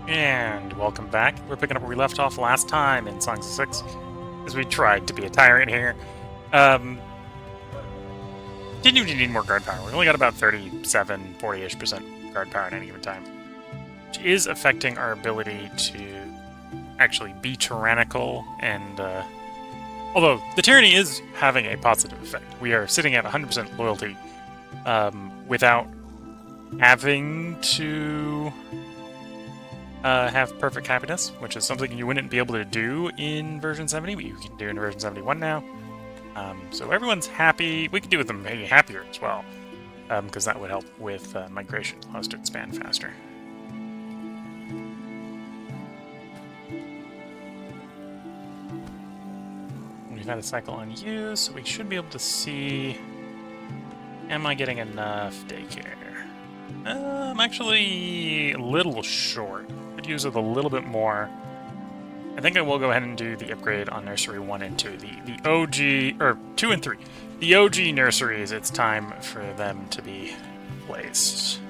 And welcome back. We're picking up where we left off last time in Songs of Six, as we tried to be a tyrant here. Didn't even need more guard power. We only got about 37, 40-ish% guard power at any given time, which is affecting our ability to actually be tyrannical. And although the tyranny is having a positive effect, we are sitting at 100% loyalty without having to have perfect happiness, which is something you wouldn't be able to do in version 70, but you can do in version 71 now. So everyone's happy. We could do with them maybe happier as well, because that would help with migration, allow us to expand faster. We've had a cycle on you, so we should be able to see, am I getting enough daycare? I'm actually a little short. Could use it a little bit more. I think I will go ahead and do the upgrade on Nursery 1 and 2. The OG, or 2 and 3. The OG nurseries, it's time for them to be placed.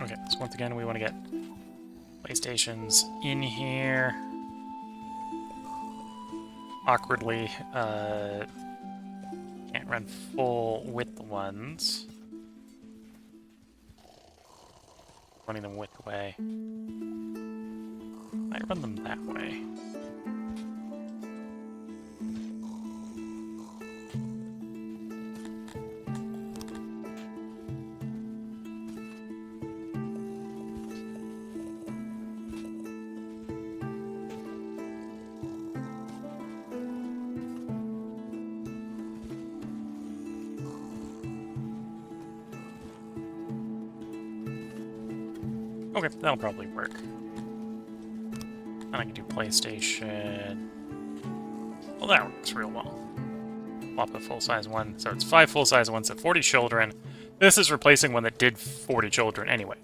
Okay, so once again, we want to get PlayStations in here. Awkwardly, can't run full width ones. Running them width way. I run them that way. Okay, that'll probably work. And I can do PlayStation. Well, that works real well. Plop a full-size one, so it's 5 full-size ones at 40 children. This is replacing one that did 40 children anyway.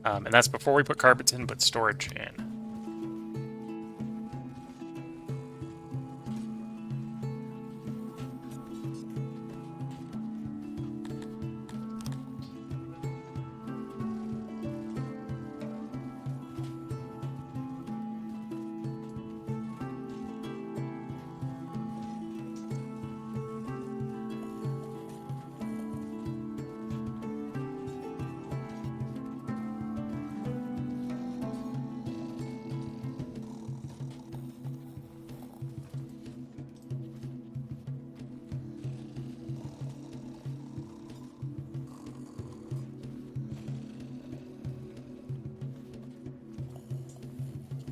And that's before we put carpets in, put storage in.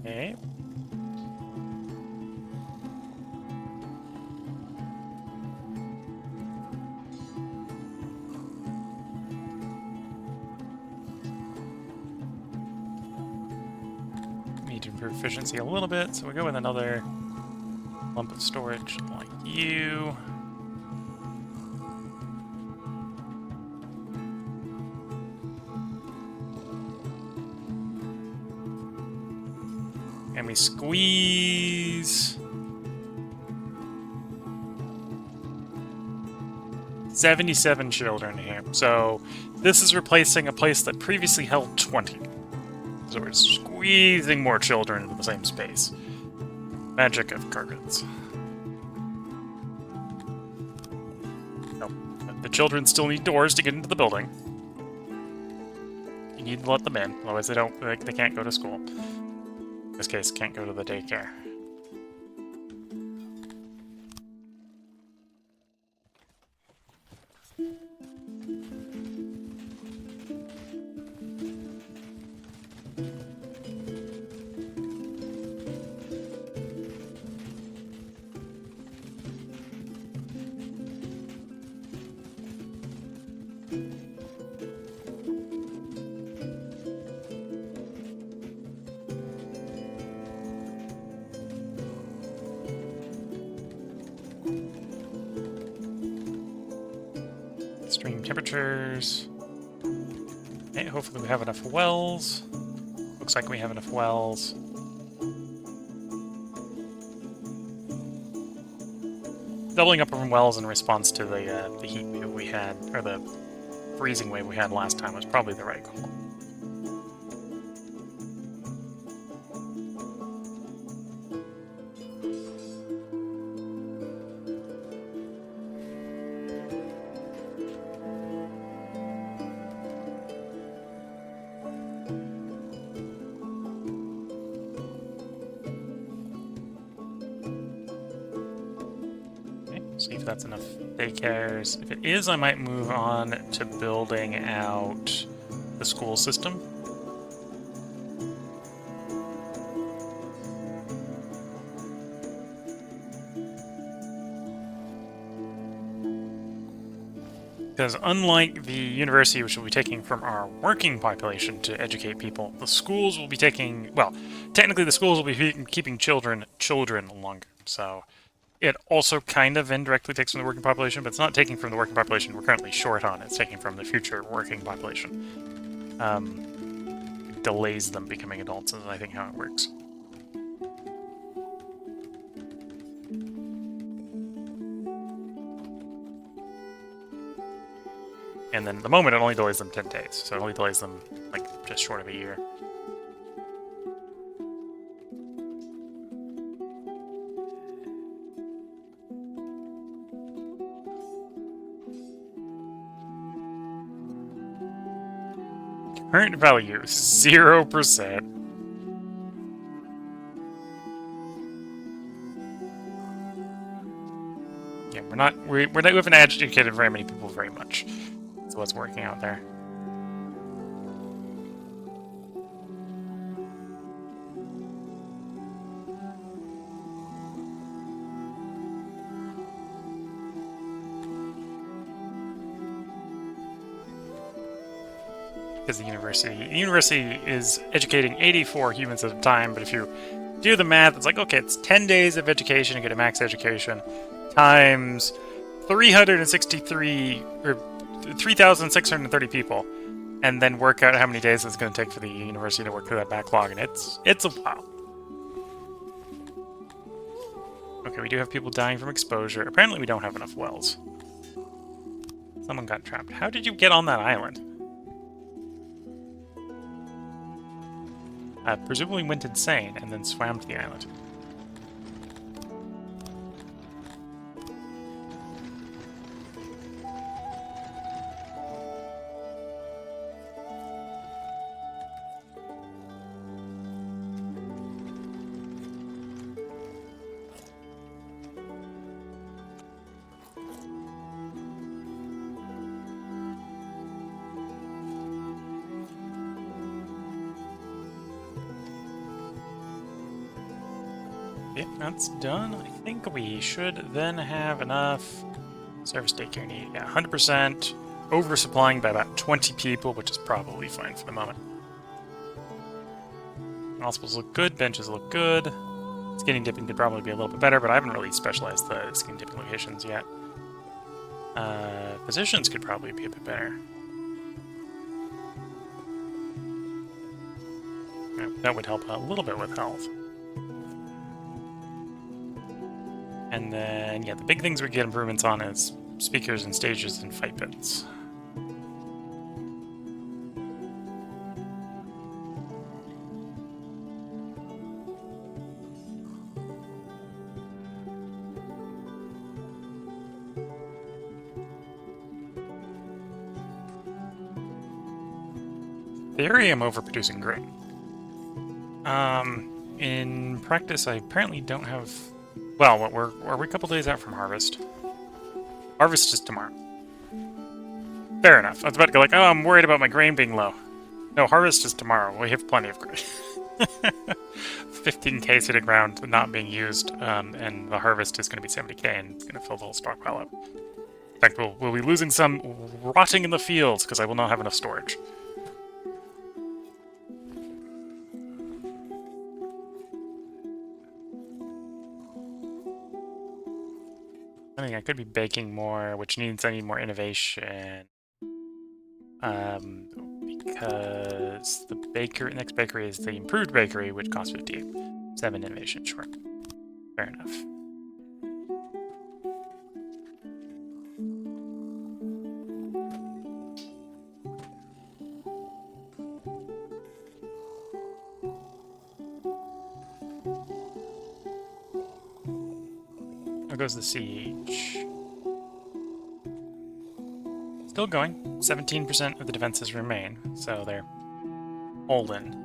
Okay. Need to improve efficiency a little bit, so we go with another lump of storage like you. And we squeeze 77 children here. So this is replacing a place that previously held 20. So we're squeezing more children into the same space. Magic of carpets. Nope. The children still need doors to get into the building. You need to let them in, otherwise they can't go to school. In this case, can't go to the daycare. Extreme temperatures. Okay, hopefully we have enough wells. Looks like we have enough wells. Doubling up on wells in response to the heat wave we had, or the freezing wave we had last time was probably the right call. See if that's enough daycares. If it is, I might move on to building out the school system. Because unlike the university, which will be taking from our working population to educate people, the schools will be taking, well, technically the schools will be keeping children longer. So it also kind of indirectly takes from the working population, but it's not taking from the working population we're currently short on. It's taking from the future working population. It delays them becoming adults, is I think how it works. And then at the moment, it only delays them 10 days. So it only delays them, like, just short of a year. Current value, 0%. Yeah, we haven't educated very many people very much. That's what's working out there. Because the university is educating 84 humans at a time, but if you do the math, it's like, okay, it's 10 days of education to get a max education, times 363, or 3,630 people, and then work out how many days it's going to take for the university to work through that backlog, and it's a while. Okay, we do have people dying from exposure. Apparently we don't have enough wells. Someone got trapped. How did you get on that island? Presumably went insane and then swam to the island. Yeah, that's done. I think we should then have enough service daycare need. Yeah, 100%. Oversupplying by about 20 people, which is probably fine for the moment. Hospitals look good, benches look good. Skinny dipping could probably be a little bit better, but I haven't really specialized the skinny dipping locations yet. Physicians could probably be a bit better. Yeah, that would help a little bit with health. And then, yeah, the big things we get improvements on is speakers and stages and fight pits. Theory, I'm overproducing grain. In practice, I apparently don't have... Well, are we a couple days out from harvest? Harvest is tomorrow. Fair enough. I was about to go like, oh, I'm worried about my grain being low. No, harvest is tomorrow. We have plenty of grain. 15k sitting around not being used, and the harvest is going to be 70k, and it's going to fill the whole stockpile up. In fact, we'll be losing some rotting in the fields, because I will not have enough storage. I think I could be baking more, which means I need more innovation. Because the next bakery is the improved bakery, which costs 58. 7 innovation, sure. Fair enough. There goes the siege. Still going. 17% of the defenses remain, so they're holding.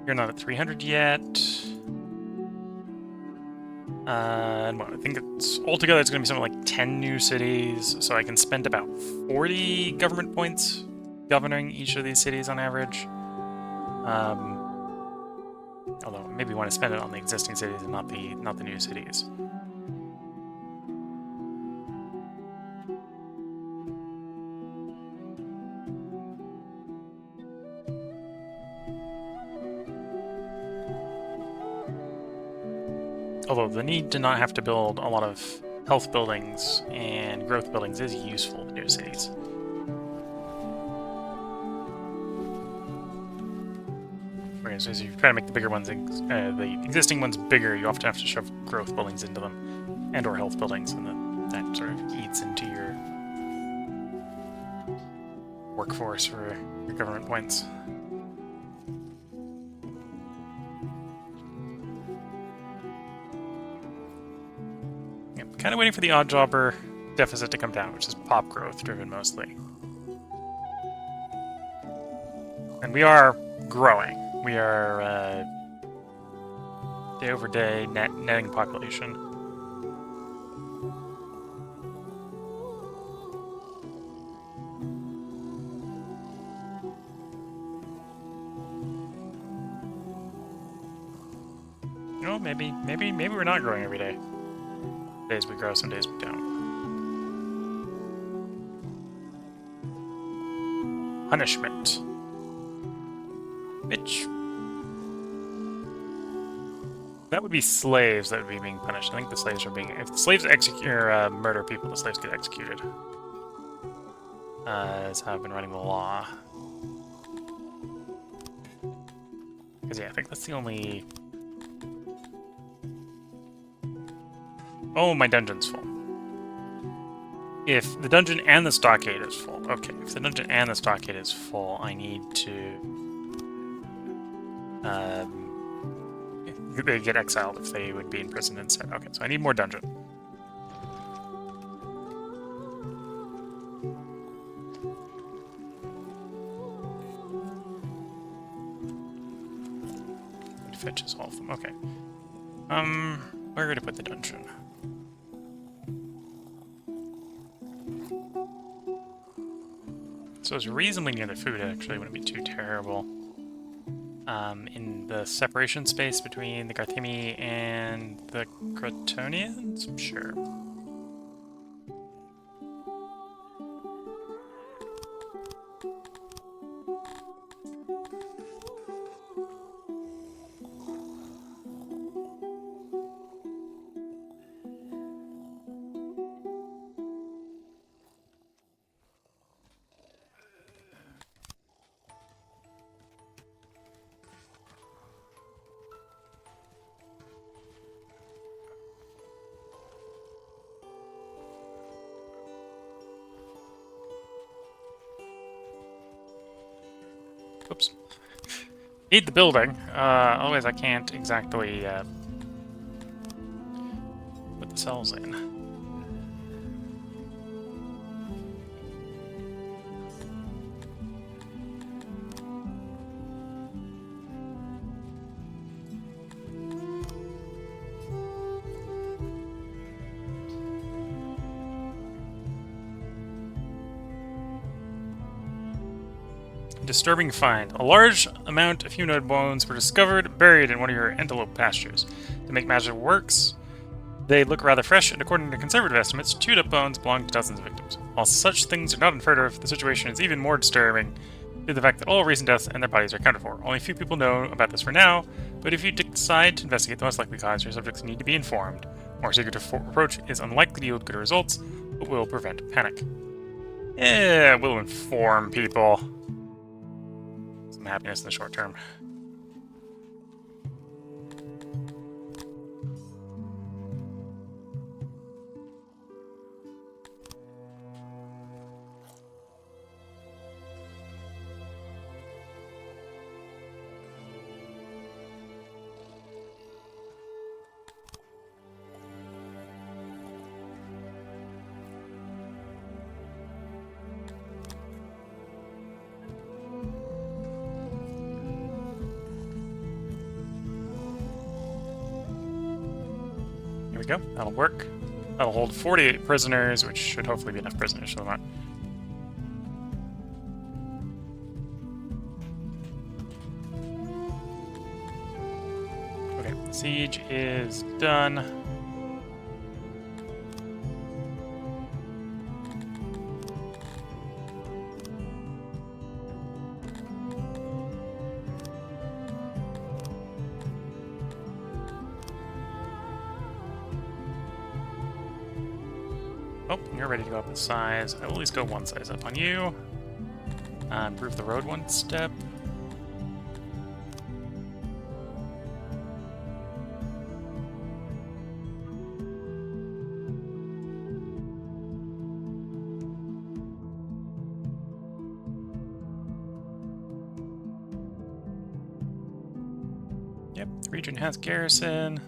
You're not at 300 yet. And I think it's altogether it's going to be something like 10 new cities, so I can spend about 40 government points governing each of these cities on average. Although maybe want to spend it on the existing cities and not the new cities. Although the need to not have to build a lot of health buildings and growth buildings is useful to new cities. Whereas as you try to make the bigger ones, the existing ones bigger, you often have to shove growth buildings into them, and/or health buildings, and that sort of eats into your workforce for your government points. Yep, kind of waiting for the odd jobber deficit to come down, which is pop growth driven mostly. And we are growing. We are day over day netting population. No, maybe we're not growing every day. Some days we grow, some days we don't. Punishment. Which... that would be slaves that would be being punished. I think the slaves are being... if the slaves murder people, the slaves get executed. That's how I've been running the law. Because, yeah, I think that's the only... oh, my dungeon's full. If the dungeon and the stockade is full... okay, if the dungeon and the stockade is full, I need to... they get exiled if they would be imprisoned instead. Okay, so I need more dungeon. It fetches all of them. Okay. Where to put the dungeon? So it's reasonably near the food, actually. Wouldn't be too terrible. In the separation space between the Garthimi and the Crotonians? Sure. Oops. Need the building. Otherwise I can't exactly put the cells in. Disturbing find. A large amount of humanoid bones were discovered buried in one of your antelope pastures. To make magic works, they look rather fresh, and according to conservative estimates, chewed up bones belong to dozens of victims. While such things are not unheard of, the situation is even more disturbing due to the fact that all recent deaths and their bodies are accounted for. Only a few people know about this for now, but if you decide to investigate the most likely cause, your subjects need to be informed. More secretive approach is unlikely to yield good results, but will prevent panic. Yeah, we'll inform people. Some happiness in the short term. Here we go. That'll work. That'll hold 48 prisoners, which should hopefully be enough prisoners for the month. Okay, siege is done. Oh, you're ready to go up in size. I will at least go one size up on you. Improve the road one step. Yep, the region has garrison.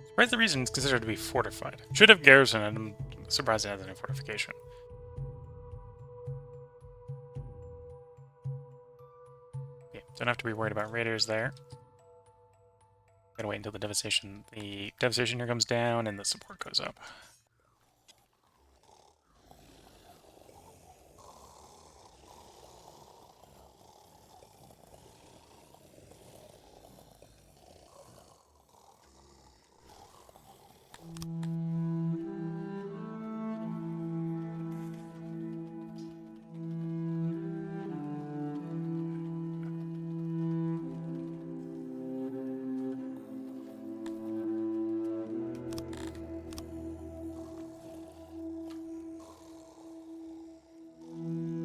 Surprised the region is considered to be fortified. Should have garrison, and I'm surprised it has any fortification. Yeah, don't have to be worried about raiders there. Gotta wait until the devastation here comes down and the support goes up.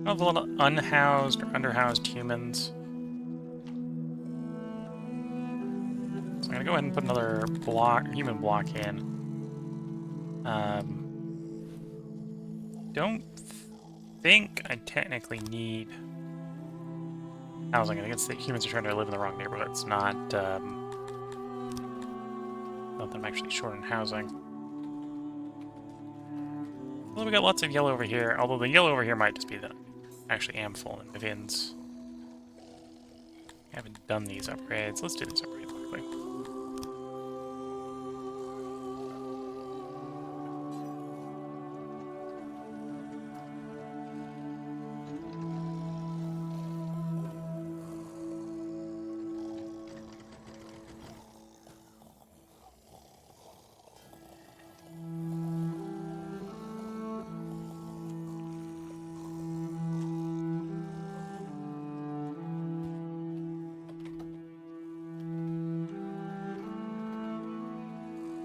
I have a lot of unhoused or underhoused humans. So I'm gonna go ahead and put another human block in. Don't think I technically need housing. I think the humans are trying to live in the wrong neighborhoods, not that I'm actually short on housing. Well, we got lots of yellow over here, although the yellow over here might just be that I actually am full in Vivians. I haven't done these upgrades. Let's do these upgrades quickly.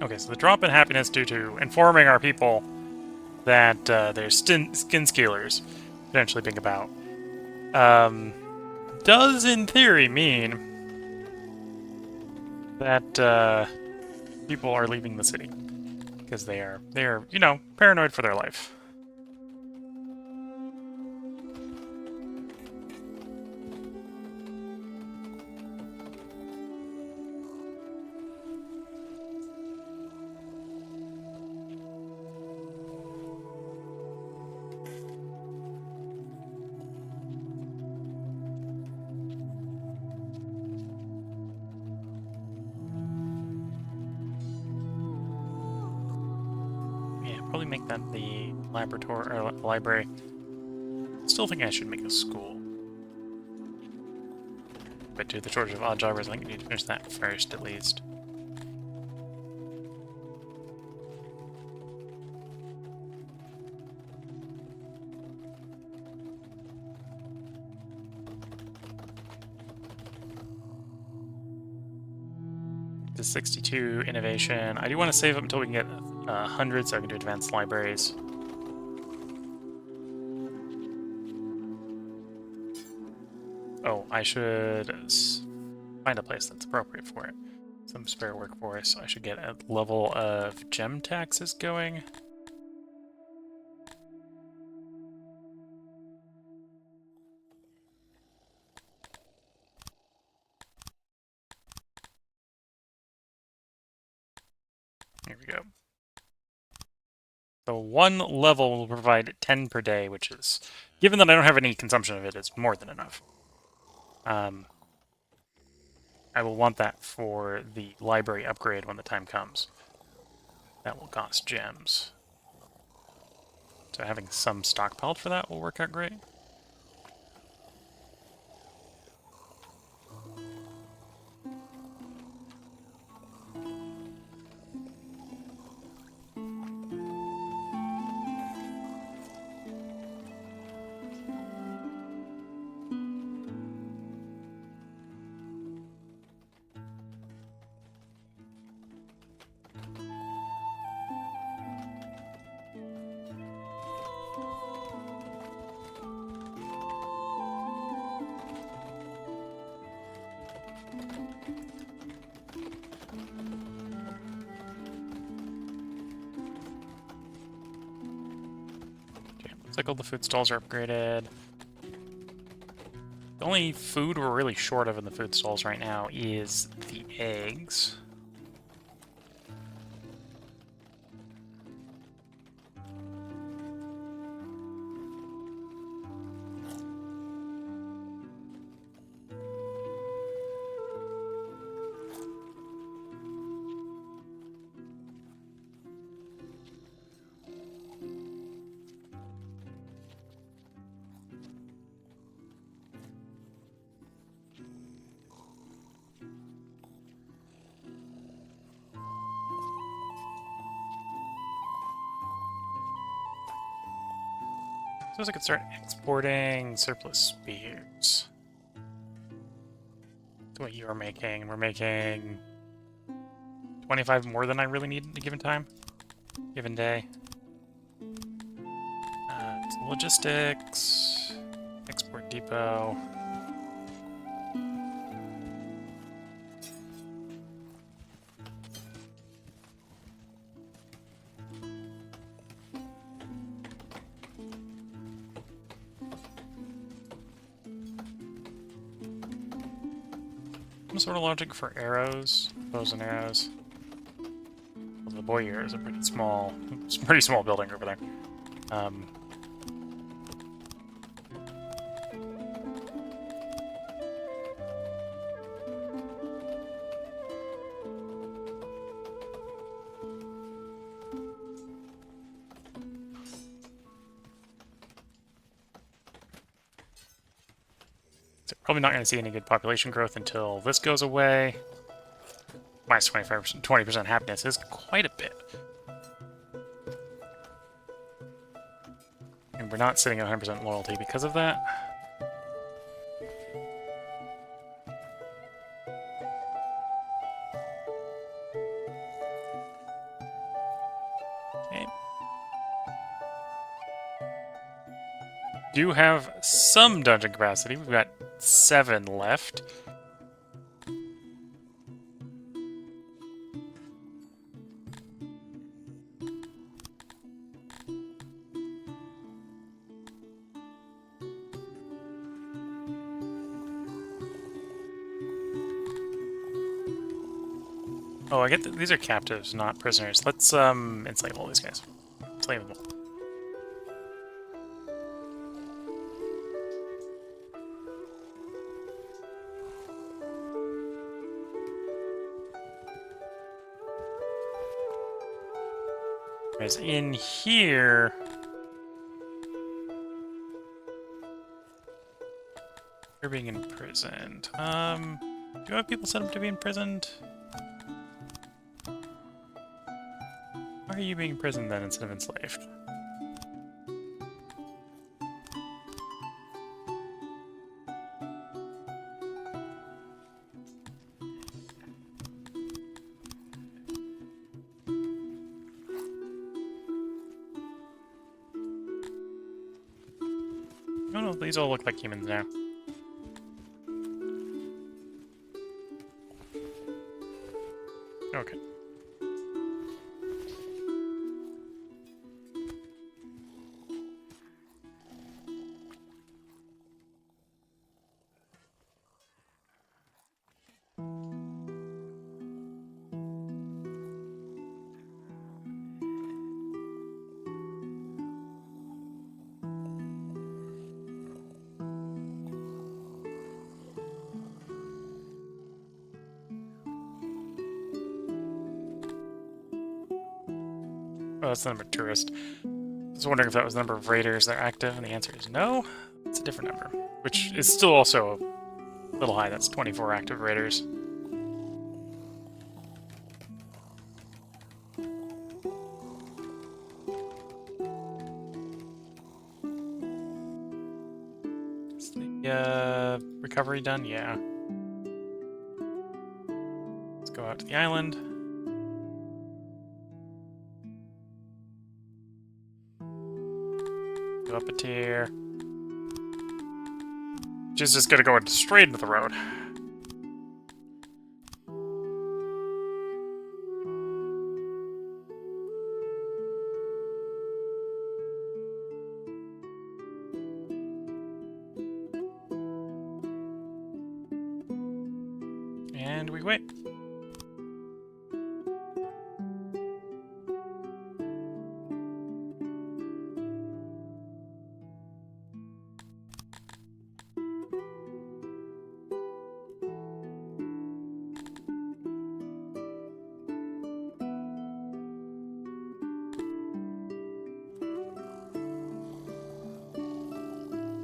Okay, so the drop in happiness due to informing our people that there's skin scalers potentially being about does in theory mean that people are leaving the city because they are paranoid for their life. Probably make that the laboratory or library. Still think I should make a school. But due to the shortage of odd jobbers, I think we need to finish that first, at least. to 62 innovation. I do want to save up until we can get 100 so I can do advanced libraries. Oh, I should find a place that's appropriate for it. Some spare workforce. I should get a level of gem taxes going. Here we go. So one level will provide 10 per day, which is, given that I don't have any consumption of it, is more than enough. I will want that for the library upgrade when the time comes. That will cost gems. So having some stockpiled for that will work out great. Looks like all the food stalls are upgraded. The only food we're really short of in the food stalls right now is the eggs. Suppose I could start exporting surplus spears. That's what you're making. We're making 25 more than I really need at a given time, given day. Logistics, export depot. Some sort of logic for arrows, bows and arrows. Well, the boy arrows are pretty small. It's a pretty small building over there. Probably not going to see any good population growth until this goes away. Minus 25%, 20% happiness is quite a bit. And we're not sitting at 100% loyalty because of that. Okay. Do have some dungeon capacity. We've got 7 left. Oh, I get these are captives, not prisoners. Let's enslave all these guys. Enslave them all. Because in here, you're being imprisoned. Do you have people set up to be imprisoned? Why are you being imprisoned then instead of enslaved? no, these all look like humans now. Okay. Oh, that's the number of tourists. I was wondering if that was the number of raiders that are active, and the answer is no. It's a different number, which is still also a little high. That's 24 active raiders. Is the recovery done? Yeah. Let's go out to the island. Go up a tier. She's just gonna go straight into the road. And we wait.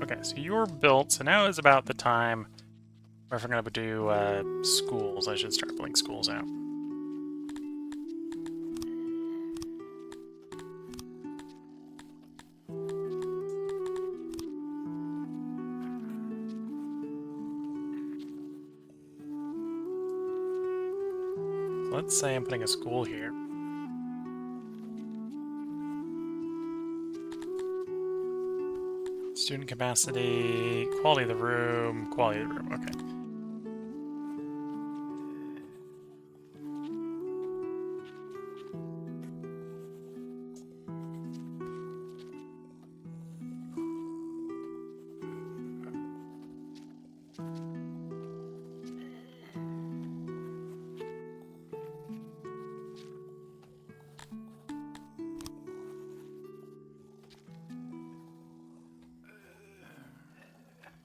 Okay, so you're built, so now is about the time where if we're going to do schools, I should start building schools out. So let's say I'm putting a school here. Student capacity, quality of the room, okay.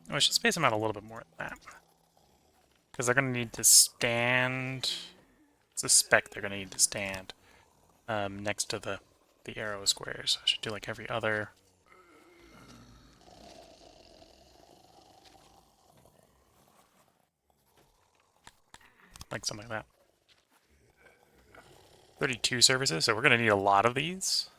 I should space them out a little bit more than that. Because they're going to need to stand... I suspect they're going to need to stand next to the arrow squares. I should do like every other... like something like that. 32 services, so we're going to need a lot of these.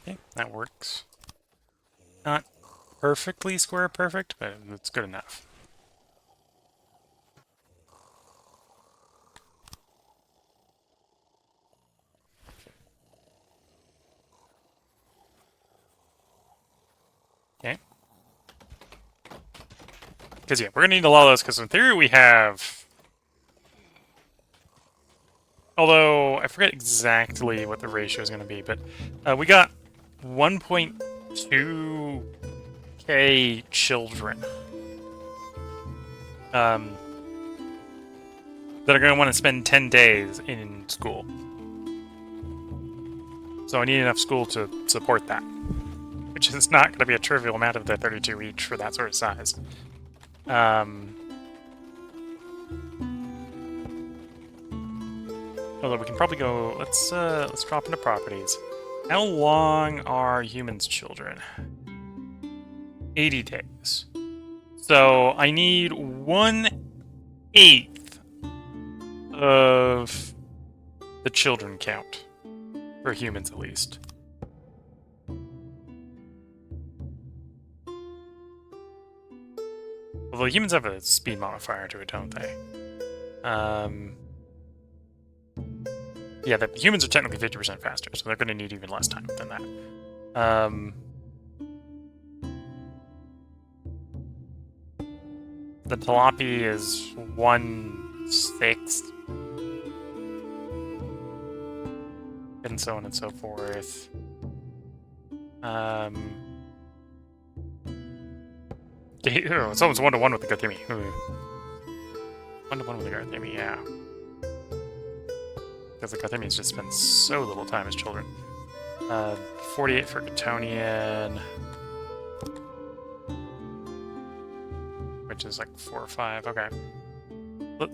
Okay, that works. Not perfectly square perfect, but it's good enough. Okay. Because, yeah, we're going to need a lot of those, because in theory we have... Although, I forget exactly what the ratio is going to be, but we got 1.2k children. that are going to want to spend 10 days in school. So I need enough school to support that, which is not going to be a trivial amount of the 32 each for that sort of size. Although we can probably go. Let's drop into properties. How long are humans' children? 80 days. So I need 1/8 of the children count. For humans, at least. Although humans have a speed modifier to it, don't they? Yeah, the humans are technically 50% faster, so they're going to need even less time than that. The tilapia is 1/6. And so on and so forth. It's almost 1-to-1 with the Garthemi. 1-to-1 with the Garthemi, yeah. Because the Garthemians just spend so little time as children. 48 for Gatonian. Which is like 4 or 5, okay.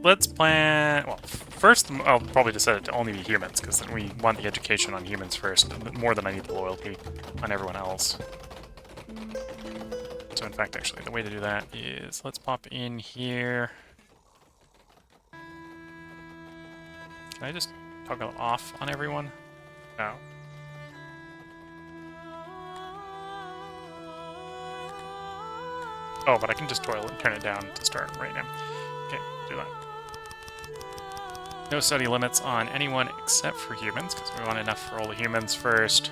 Let's plan... Well, first I'll probably decide it to only be humans, because then we want the education on humans first, more than I need the loyalty on everyone else. So in fact, actually, the way to do that is, let's pop in here. Can I just toggle off on everyone? No. Oh, but I can just turn it down to start right now. Okay, do that. No study limits on anyone except for humans, because we want enough for all the humans first.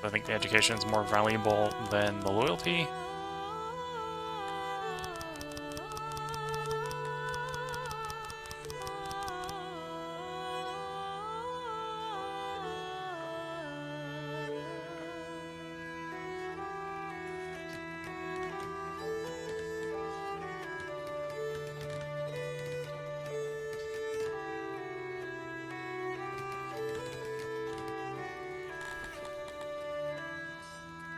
I think the education is more valuable than the loyalty.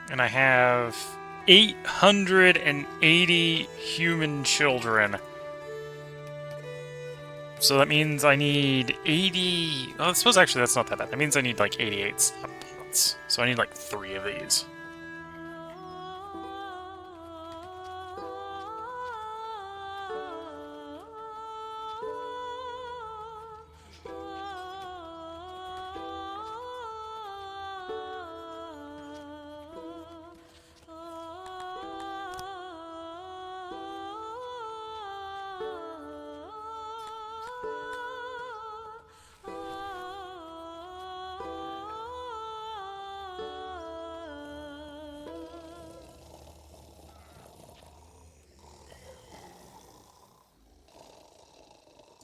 And I have 880 human children. So that means I need 80... Oh, I suppose actually that's not that bad. That means I need like 88 subplots. So I need like 3 of these.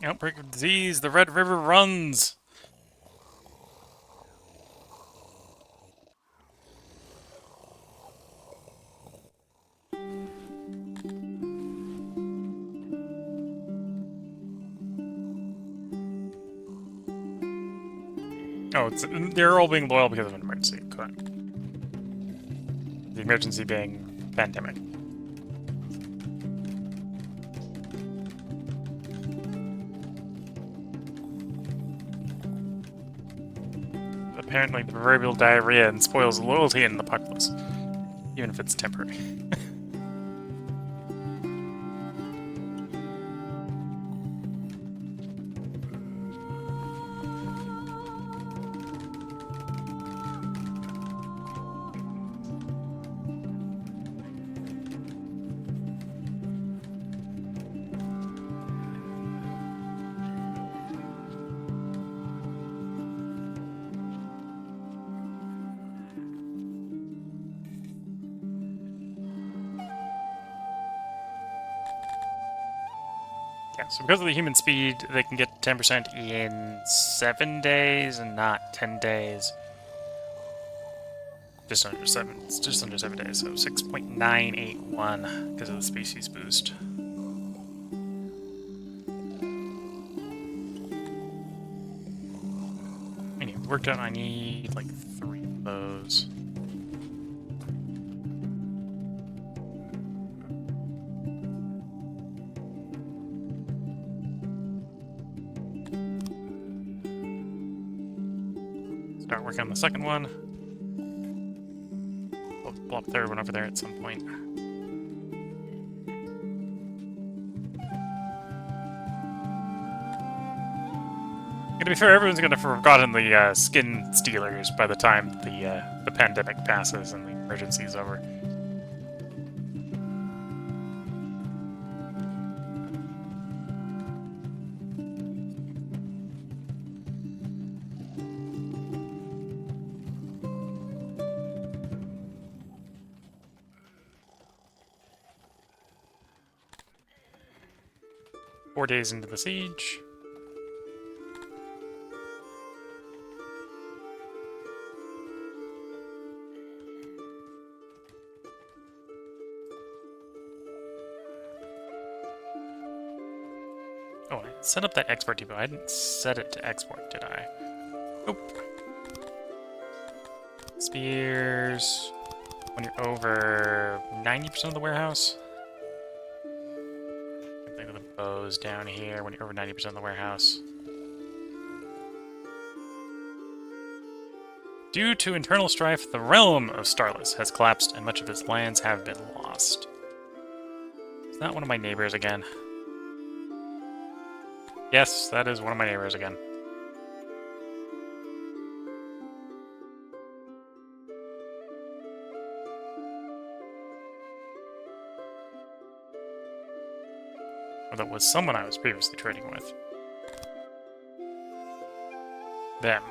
Outbreak of disease, the Red River runs! Oh, they're all being loyal because of an emergency, correct. The emergency being pandemic. Apparently the proverbial diarrhea and spoils loyalty in the populace, even if it's temporary. Yeah, so because of the human speed, they can get 10% in 7 days and not 10 days. Just under 7. It's just under 7 days, so 6.981 because of the species boost. worked out I need like 3 of those. Start working on the second one. We'll plop the third one over there at some point. To be fair, everyone's gonna have forgotten the skin stealers by the time the pandemic passes and the emergency is over. 4 days into the siege. Oh, I set up that export depot. I didn't set it to export, did I? Nope. Spears. When you're over 90% of the warehouse. Think of the bows down here when you're over 90% of the warehouse. Due to internal strife, the realm of Starless has collapsed and much of its lands have been lost. Is that one of my neighbors again? Yes, that is one of my neighbors again. Or that was someone I was previously trading with. Them.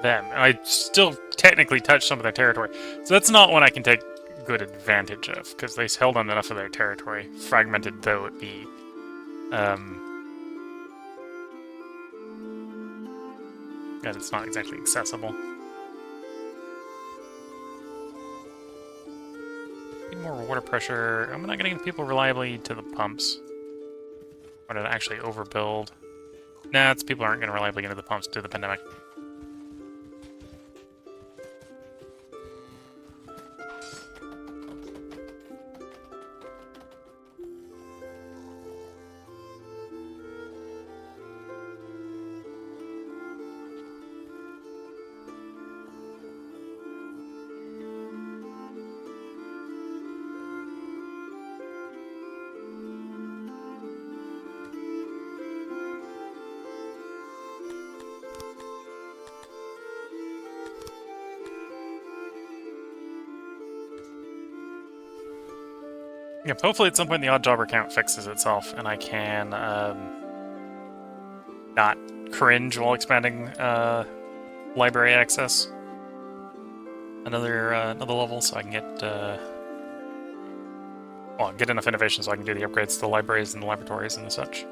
I still technically touched some of their territory. So that's not one I can take good advantage of, because they held on enough of their territory, fragmented though it be. That it's not exactly accessible. Need more water pressure. I'm not getting people reliably to the pumps. Or to actually overbuild. Nah, people aren't going to reliably get into the pumps due to the pandemic. Yep, hopefully at some point the odd jobber count fixes itself, and I can not cringe while expanding library access. Another level, so I can get well, get enough innovation so I can do the upgrades to the libraries and the laboratories and such.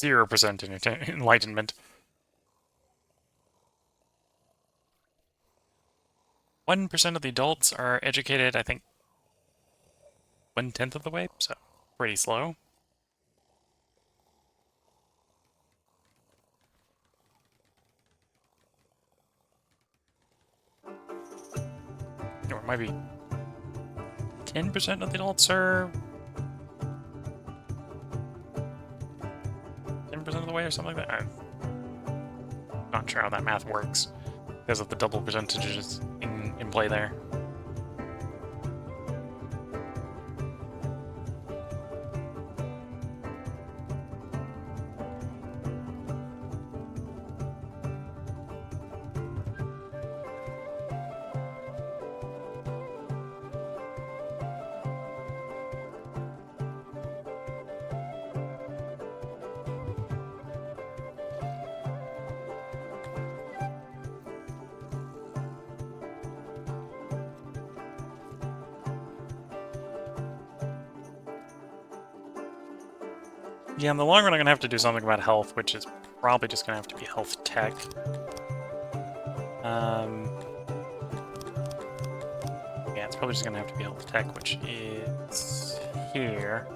%% enlightenment. 1% of the adults are educated, I think, 1/10 of the way, so pretty slow. Or it might be 10% of the adults are 10% of the way or something like that. I'm not sure how that math works because of the double percentages in play there. Yeah, in the long run, I'm going to have to do something about health, which is probably just gonna have to be health tech. Yeah, it's probably just gonna have to be health tech, which is here.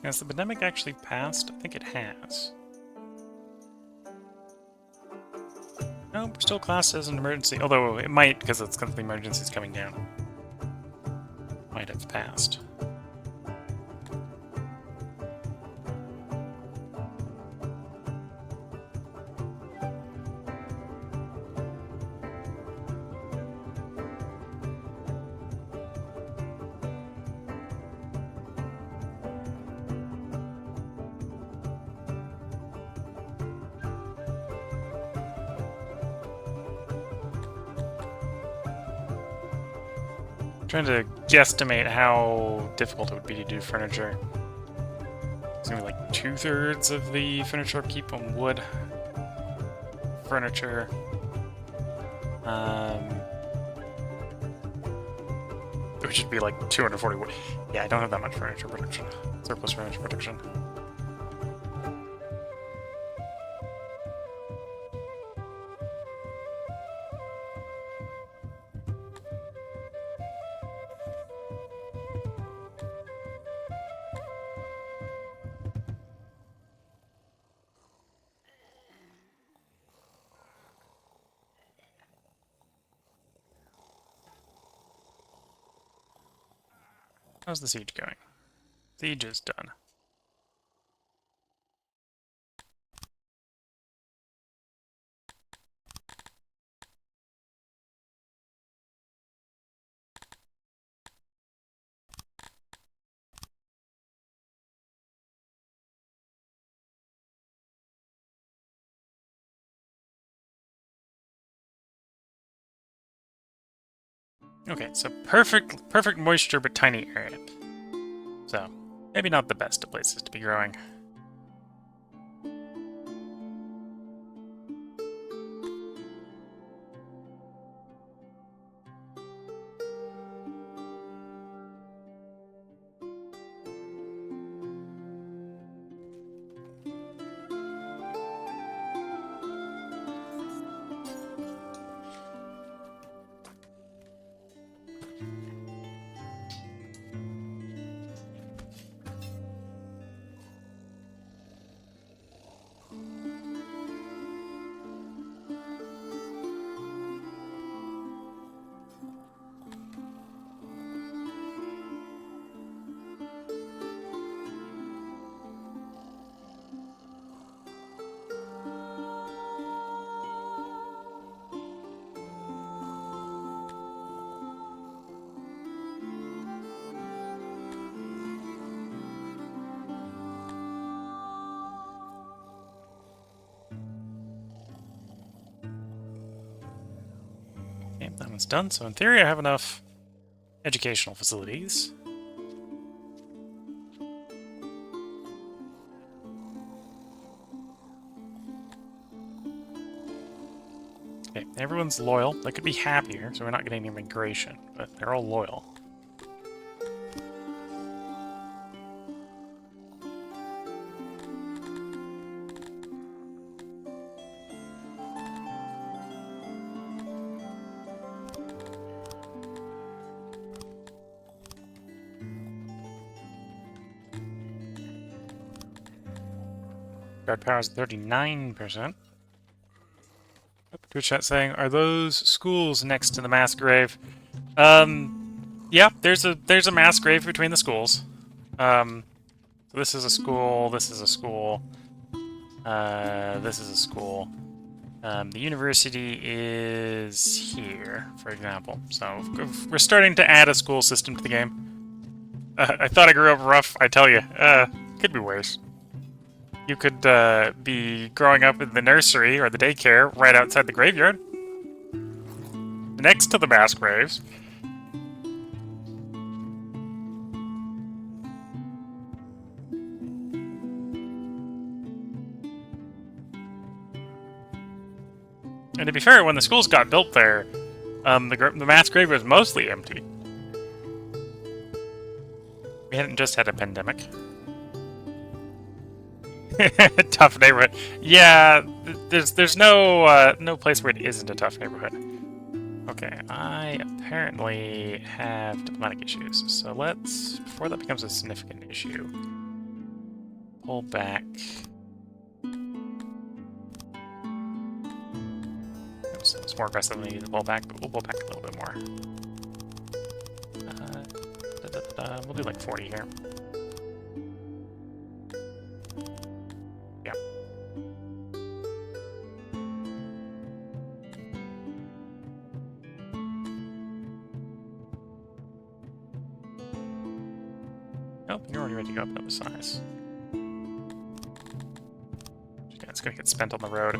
Has the pandemic actually passed? I think it has. No, we're still classed as an emergency. Although it might, because the emergency's coming down. Might have passed. Trying to guesstimate how difficult it would be to do furniture. It's gonna be like 2/3 of the furniture upkeep on wood. Furniture. Which should be like 240 wood. Yeah, I don't have that much furniture production. Surplus furniture production. How's the siege going? Siege is done. Okay, so perfect moisture, but tiny area. So, maybe not the best of places to be growing. Okay, that one's done. So in theory, I have enough educational facilities. Okay, everyone's loyal. They could be happier, so we're not getting immigration, but they're all loyal. Guard power is 39%. Twitch chat saying, "Are those schools next to the mass grave?" Yeah, there's a mass grave between the schools. So So this is a school, this is a school, this is a school. The university is here, for example. So we're starting to add a school system to the game. I thought I grew up rough, I tell you. Could be worse. You could be growing up in the nursery or the daycare right outside the graveyard. Next to the mass graves. And to be fair, when the schools got built there, the mass grave was mostly empty. We hadn't just had a pandemic. Tough neighborhood. Yeah, there's no place where it isn't a tough neighborhood. Okay, I apparently have diplomatic issues, so let's, before that becomes a significant issue, pull back. Oops, it's more aggressively need to pull back, but we'll pull back a little bit more. We'll do like 40 here. Yeah. Oh, you're already ready to go up another size. Yeah, it's gonna get spent on the road.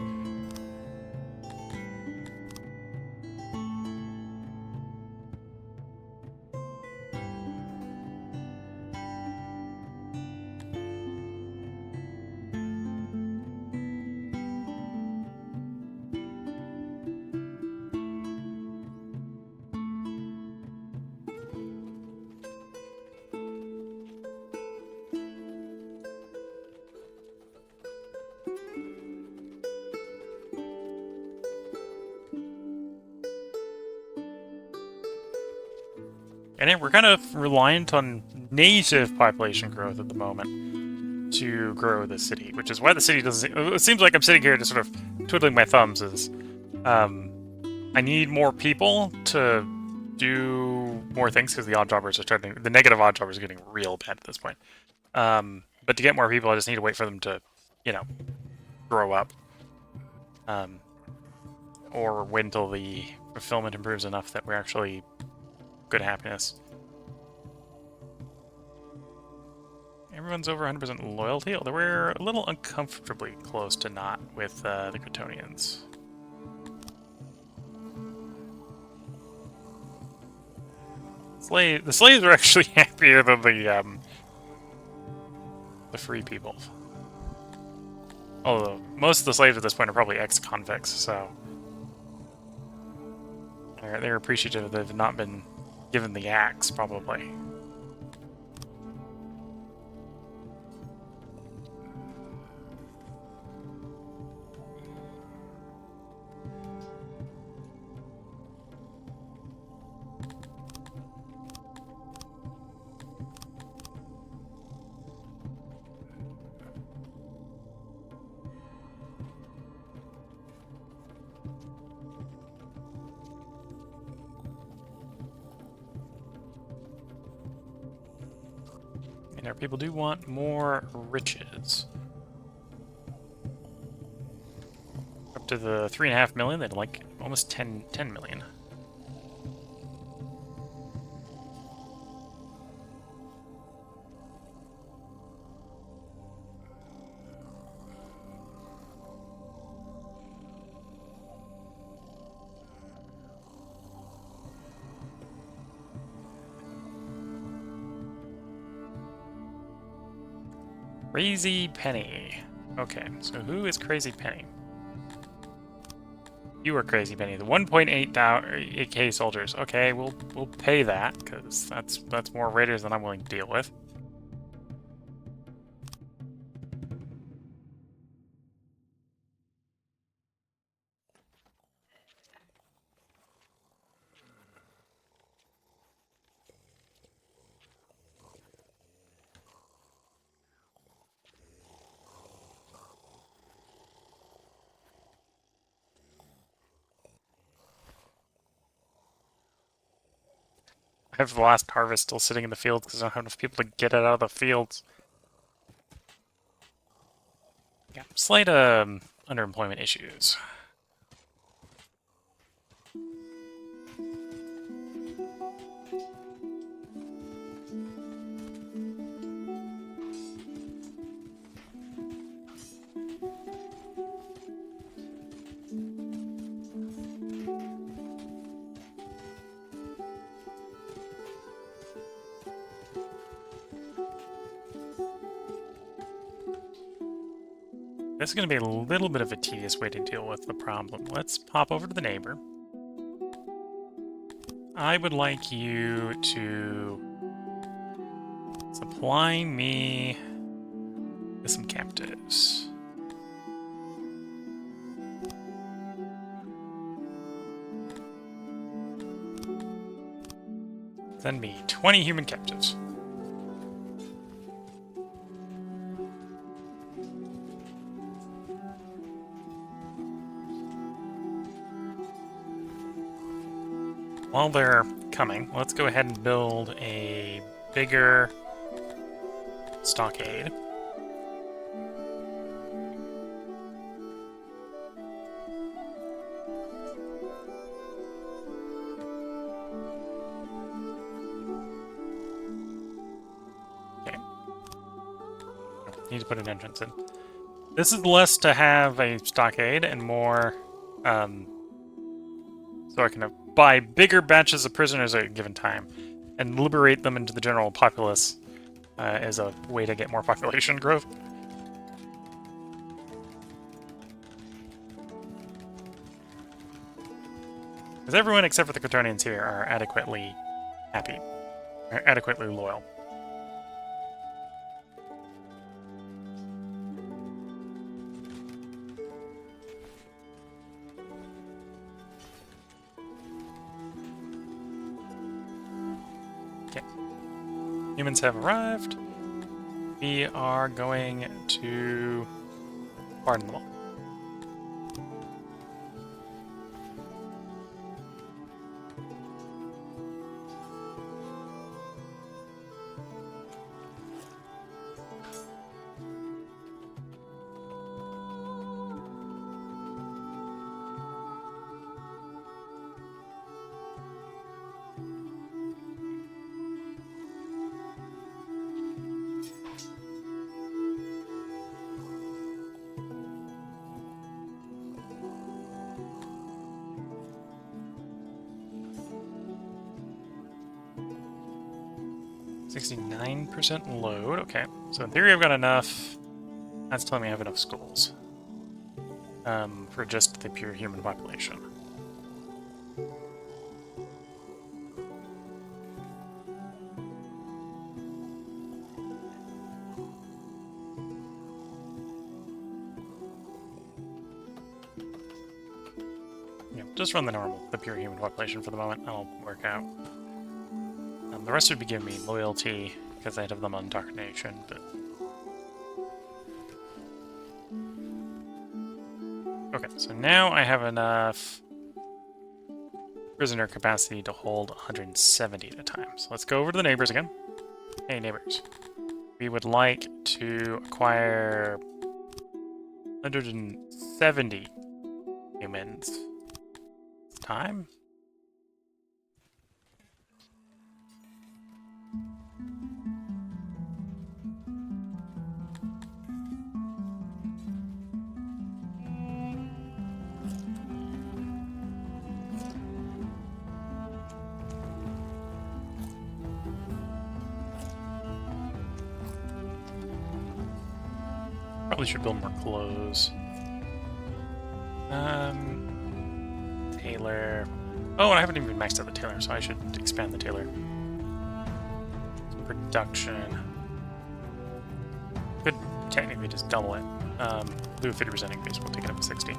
And we're kind of reliant on native population growth at the moment to grow the city, which is why the city doesn't... It seems like I'm sitting here just sort of twiddling my thumbs as... I need more people to do more things because the odd jobbers are starting... The negative odd jobbers are getting real bad at this point. But to get more people, I just need to wait for them to, you know, grow up. Or wait until the fulfillment improves enough that we're actually... good happiness. Everyone's over 100% loyalty, although we're a little uncomfortably close to not with the Kryptonians. The slaves are actually happier than the free people. Although most of the slaves at this point are probably ex-convicts, so they're appreciative that they've not been given the axe, probably. And our people do want more riches. Up to the 3.5 million, they'd like almost 10 million. Crazy Penny. Okay, so who is Crazy Penny? You are Crazy Penny. The 1.8K soldiers. Okay, we'll pay that because that's more raiders than I'm willing to deal with. I have the last harvest still sitting in the field because I don't have enough people to get it out of the fields. Yeah, slight underemployment issues. This is going to be a little bit of a tedious way to deal with the problem. Let's pop over to the neighbor. I would like you to supply me with some captives. Send me 20 human captives. While they're coming, let's go ahead and build a bigger stockade. Okay. Need to put an entrance in. This is less to have a stockade and more so I can buy bigger batches of prisoners at a given time and liberate them into the general populace as a way to get more population growth. Because everyone except for the Quaternians here are adequately happy, or adequately loyal. Humans have arrived. We are going to pardon them all. %load, okay. So in theory I've got enough. That's telling me I have enough schools. For just the pure human population. Yeah, just run the pure human population for the moment. That'll work out. The rest would be giving me loyalty, because I'd have them on Indoctrination, but... Okay, so now I have enough prisoner capacity to hold 170 at a time. So let's go over to the neighbors again. Hey, neighbors. We would like to acquire 170 humans. It's time. Probably should build more clothes. Tailor. Oh, and I haven't even maxed out the tailor, so I should expand the tailor. Production. Could technically just double it. Do a 50% increase, we'll take it up to 60.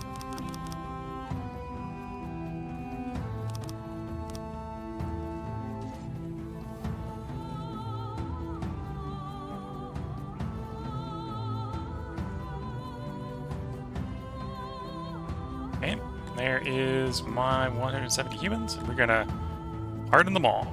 Okay, there is my 170 humans. We're gonna harden them all.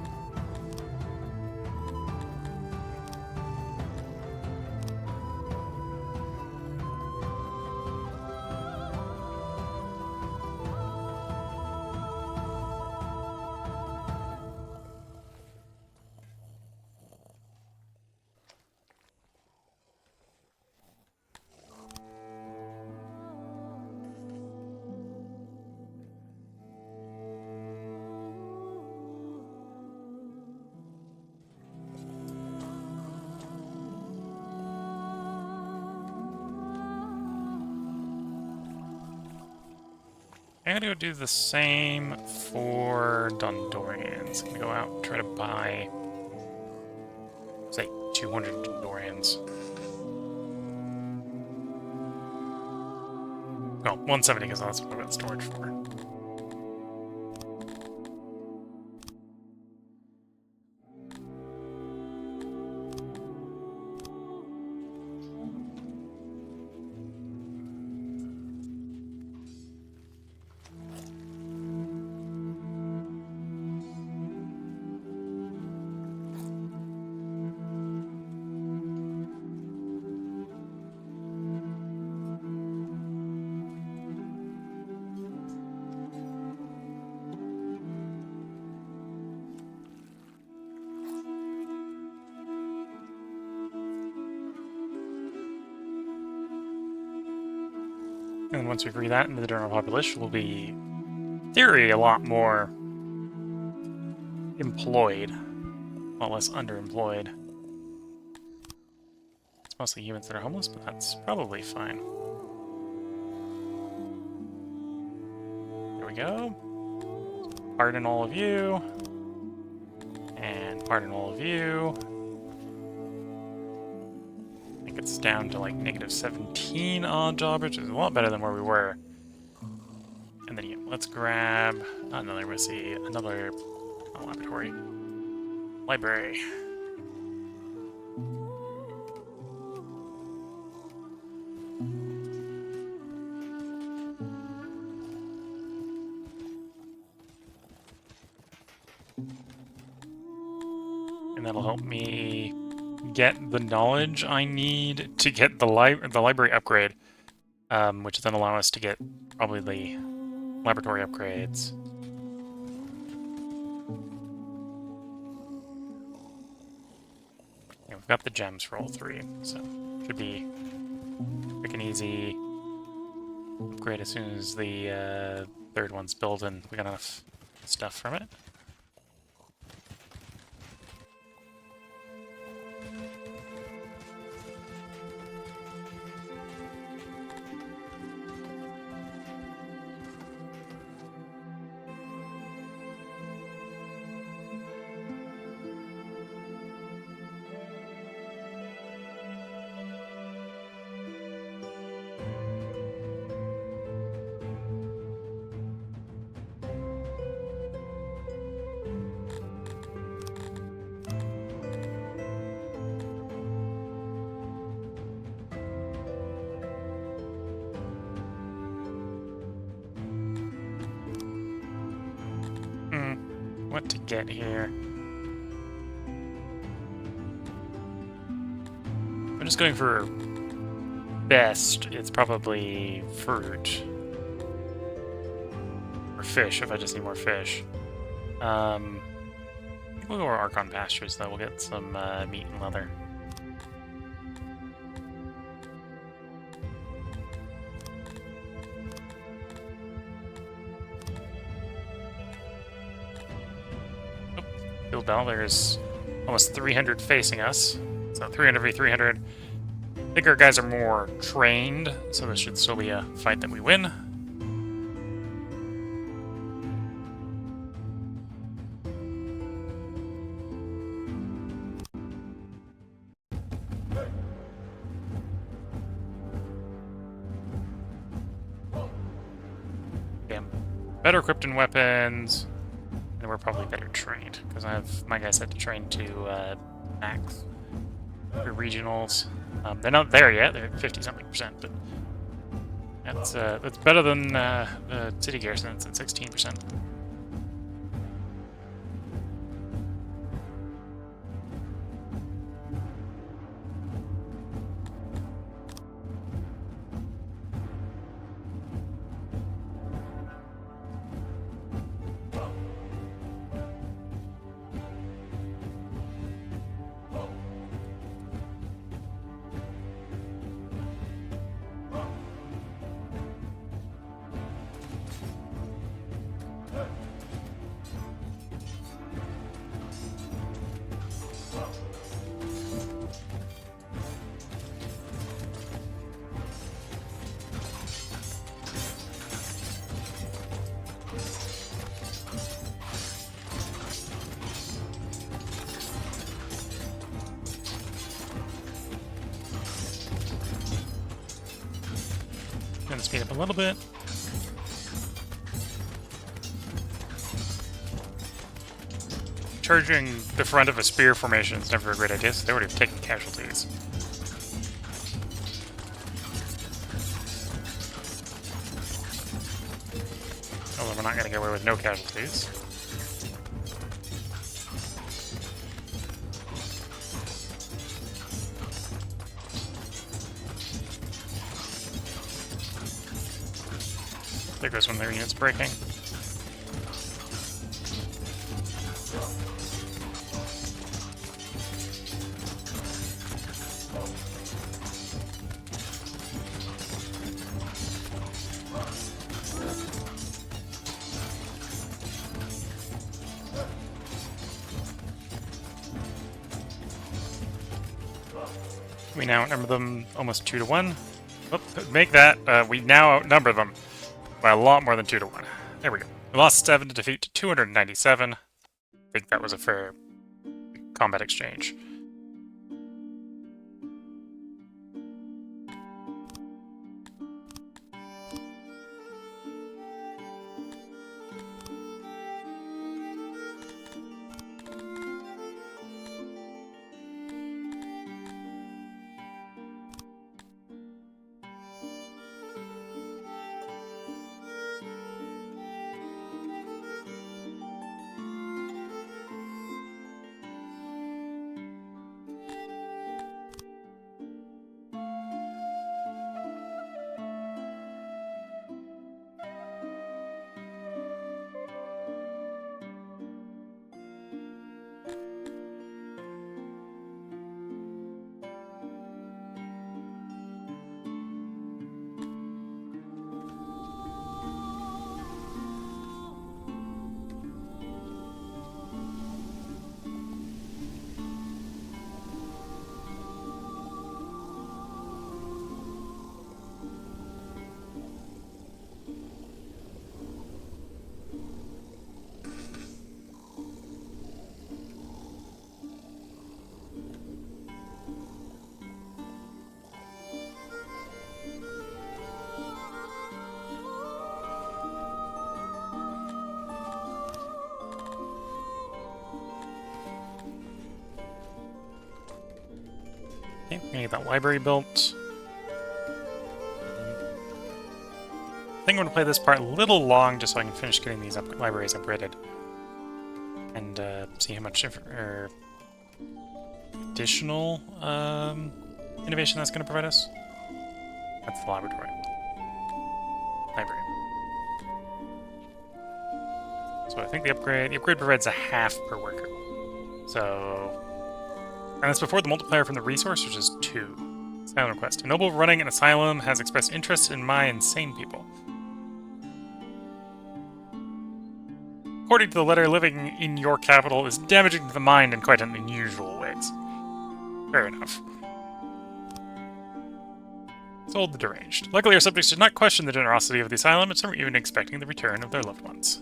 I'm gonna go do the same for Dondorians. I'm gonna go out and try to buy, say, 200 Dondorians. No, 170 because that's what I've got storage for. And once we agree that in the general population, we'll be, in theory, a lot more employed, a lot less underemployed. It's mostly humans that are homeless, but that's probably fine. There we go. Pardon all of you. And pardon all of you. I think it's down to like -17 odd job, which is a lot better than where we were. And then, yeah, let's grab another, let's see, another laboratory. Library. And that'll help me get the knowledge I need to get the library upgrade, which then allow us to get probably the laboratory upgrades. Yeah, we've got the gems for all three, so should be quick and easy upgrade as soon as the third one's built and we got enough stuff from it. What to get here? I'm just going for best. It's probably fruit. Or fish, if I just need more fish. I think we'll go to Archon Pastures, though. We'll get some meat and leather. Field battle, there's almost 300 facing us. So 300 v 300. I think our guys are more trained, so this should still be a fight that we win. Damn. Better equipped in weapons. And we're probably better trained, because I have my guys had to train to max for regionals. They're not there yet; they're at 50-something%, but that's better than the city garrison. It's at 16%. Gonna speed up a little bit. Charging the front of a spear formation is never a great idea, so they would have taken casualties. Although we're not going to get away with no casualties. There goes one of their units breaking. We now outnumber them almost 2 to 1. Oh, make that. We now outnumber them by a lot more than 2 to 1. There we go. We lost 7 to defeat to 297. I think that was a fair combat exchange. Okay, we're gonna get that library built. I think I'm gonna play this part a little long just so I can finish getting these libraries upgraded. And see how much additional innovation that's gonna provide us. That's the laboratory. Library. So I think the upgrade provides a half per worker. So, and that's before the multiplier from the resource, which is 2. Asylum request. A noble running an asylum has expressed interest in my insane people. According to the letter, living in your capital is damaging to the mind in quite unusual ways. Fair enough. Sold the deranged. Luckily, our subjects did not question the generosity of the asylum, and some were even expecting the return of their loved ones.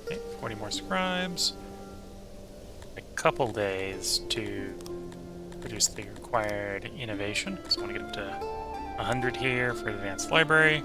Okay, 40 more scribes. A couple days to produce the required innovation. So I want to get up to 100 here for the advanced library.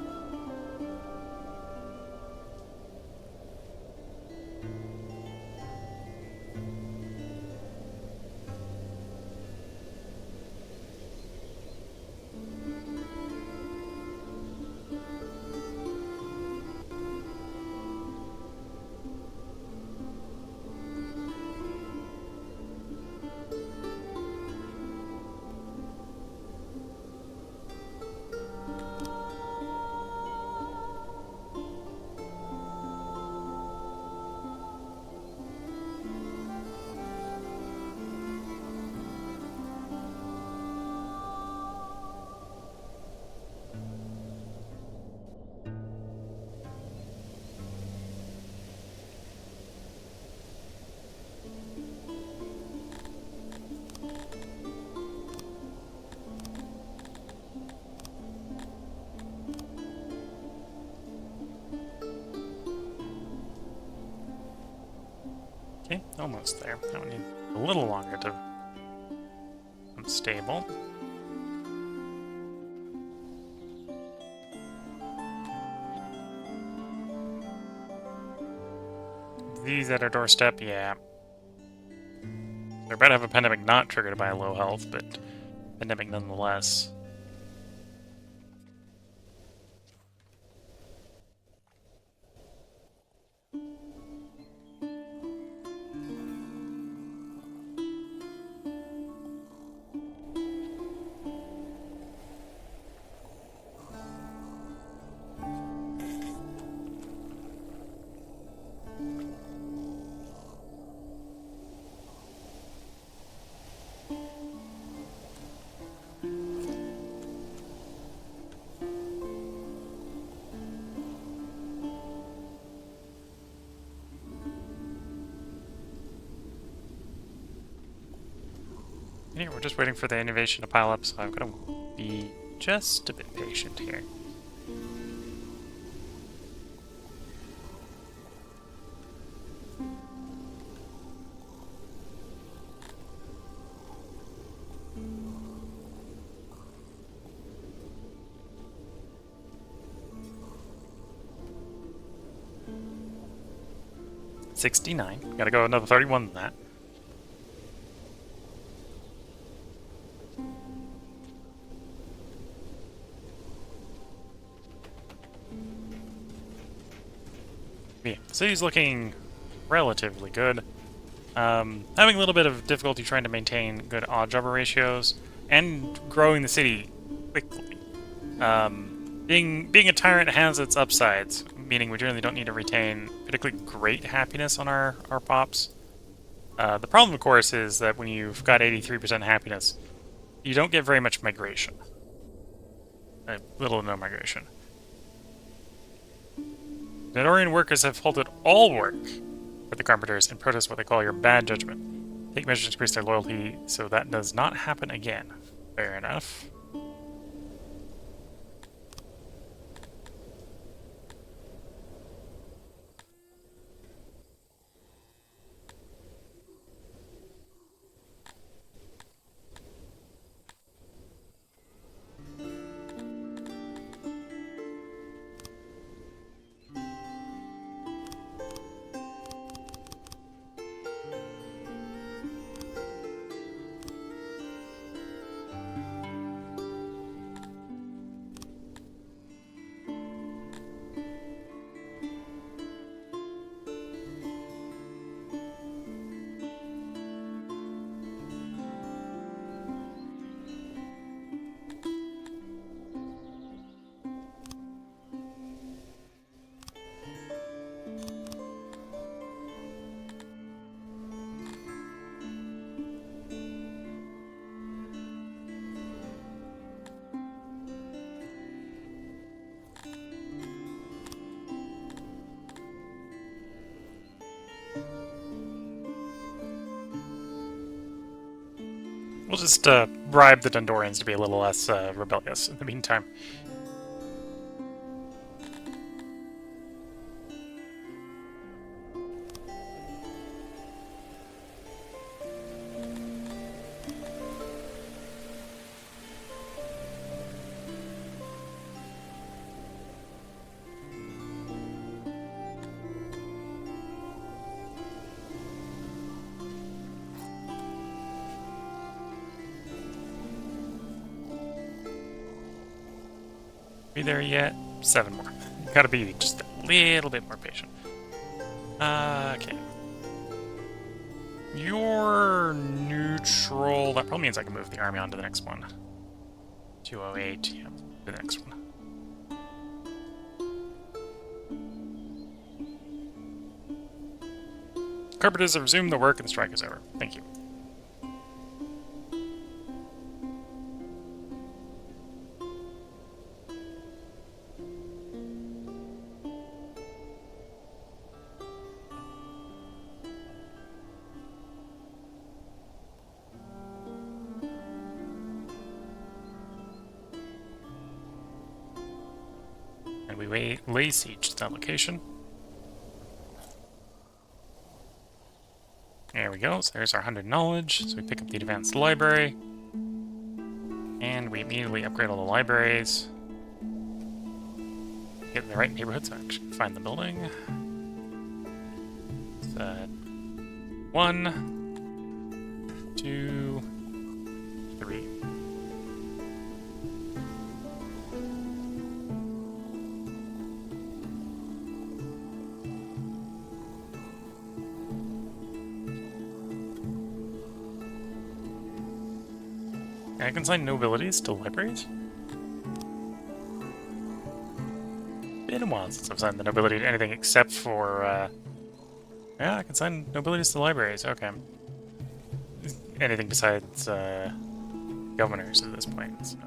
Okay, almost there. Now we need a little longer to become stable. These at our doorstep, yeah. They're about to have a pandemic not triggered by a low health, but pandemic nonetheless. Anyway, we're just waiting for the innovation to pile up, so I've got to be just a bit patient here. $69. Gotta go another 31 than that. Yeah, the city's looking relatively good. Having a little bit of difficulty trying to maintain good odd-jobber ratios and growing the city quickly. Being a tyrant has its upsides, meaning we generally don't need to retain particularly great happiness on our pops. The problem, of course, is that when you've got 83% happiness, you don't get very much migration. Little to no migration. Nedorian workers have halted all work for the Carpenters in protest of what they call your bad judgment. Take measures to increase their loyalty so that does not happen again. Fair enough. We'll just bribe the Dundorians to be a little less rebellious in the meantime. Be there yet? 7 more. Gotta be just a little bit more patient. Okay. You're neutral. That probably means I can move the army on to the next one. 208. Yep, the next one. Carpenters have resumed the work and the strike is over. Thank you. And we lay siege to that location. There we go. So there's our 100 knowledge. So we pick up the advanced library. And we immediately upgrade all the libraries. Get in the right neighborhood so I actually find the building. So, 1, 2, 3. I can assign nobilities to libraries. Been a while since I've assigned the nobility to anything except for, yeah, I can assign nobilities to libraries, okay. Anything besides, governors at this point, so.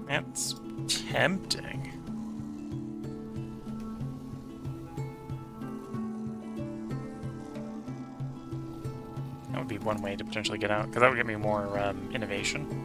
That's tempting. That would be one way to potentially get out, because that would get me more, innovation.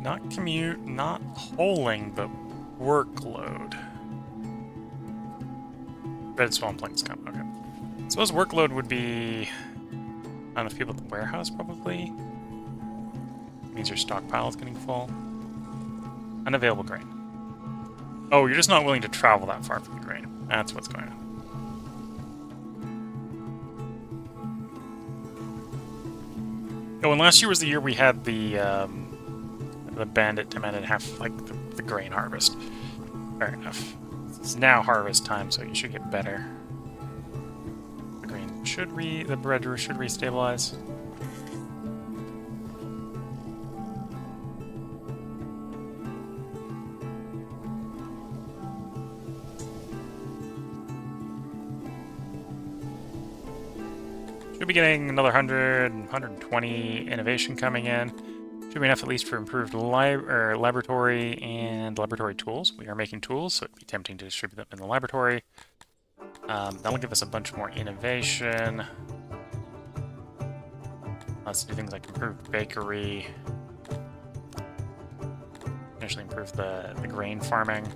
Not commute, not holing, but workload. Red Swamp Links come, okay. I suppose workload would be... I don't know if people at the warehouse, probably? Means your stockpile is getting full. Unavailable grain. Oh, you're just not willing to travel that far for the grain. That's what's going on. Oh, and last year was the year we had the bandit demanded half, like, the grain harvest. Fair enough. It's now harvest time, so you should get better. The grain should the bread should restabilize. Should be getting another 100, 120 innovation coming in. Should be enough at least for improved laboratory and laboratory tools. We are making tools, so it'd be tempting to distribute them in the laboratory. That'll give us a bunch more innovation. Let's do things like improved bakery. Potentially improve the grain farming.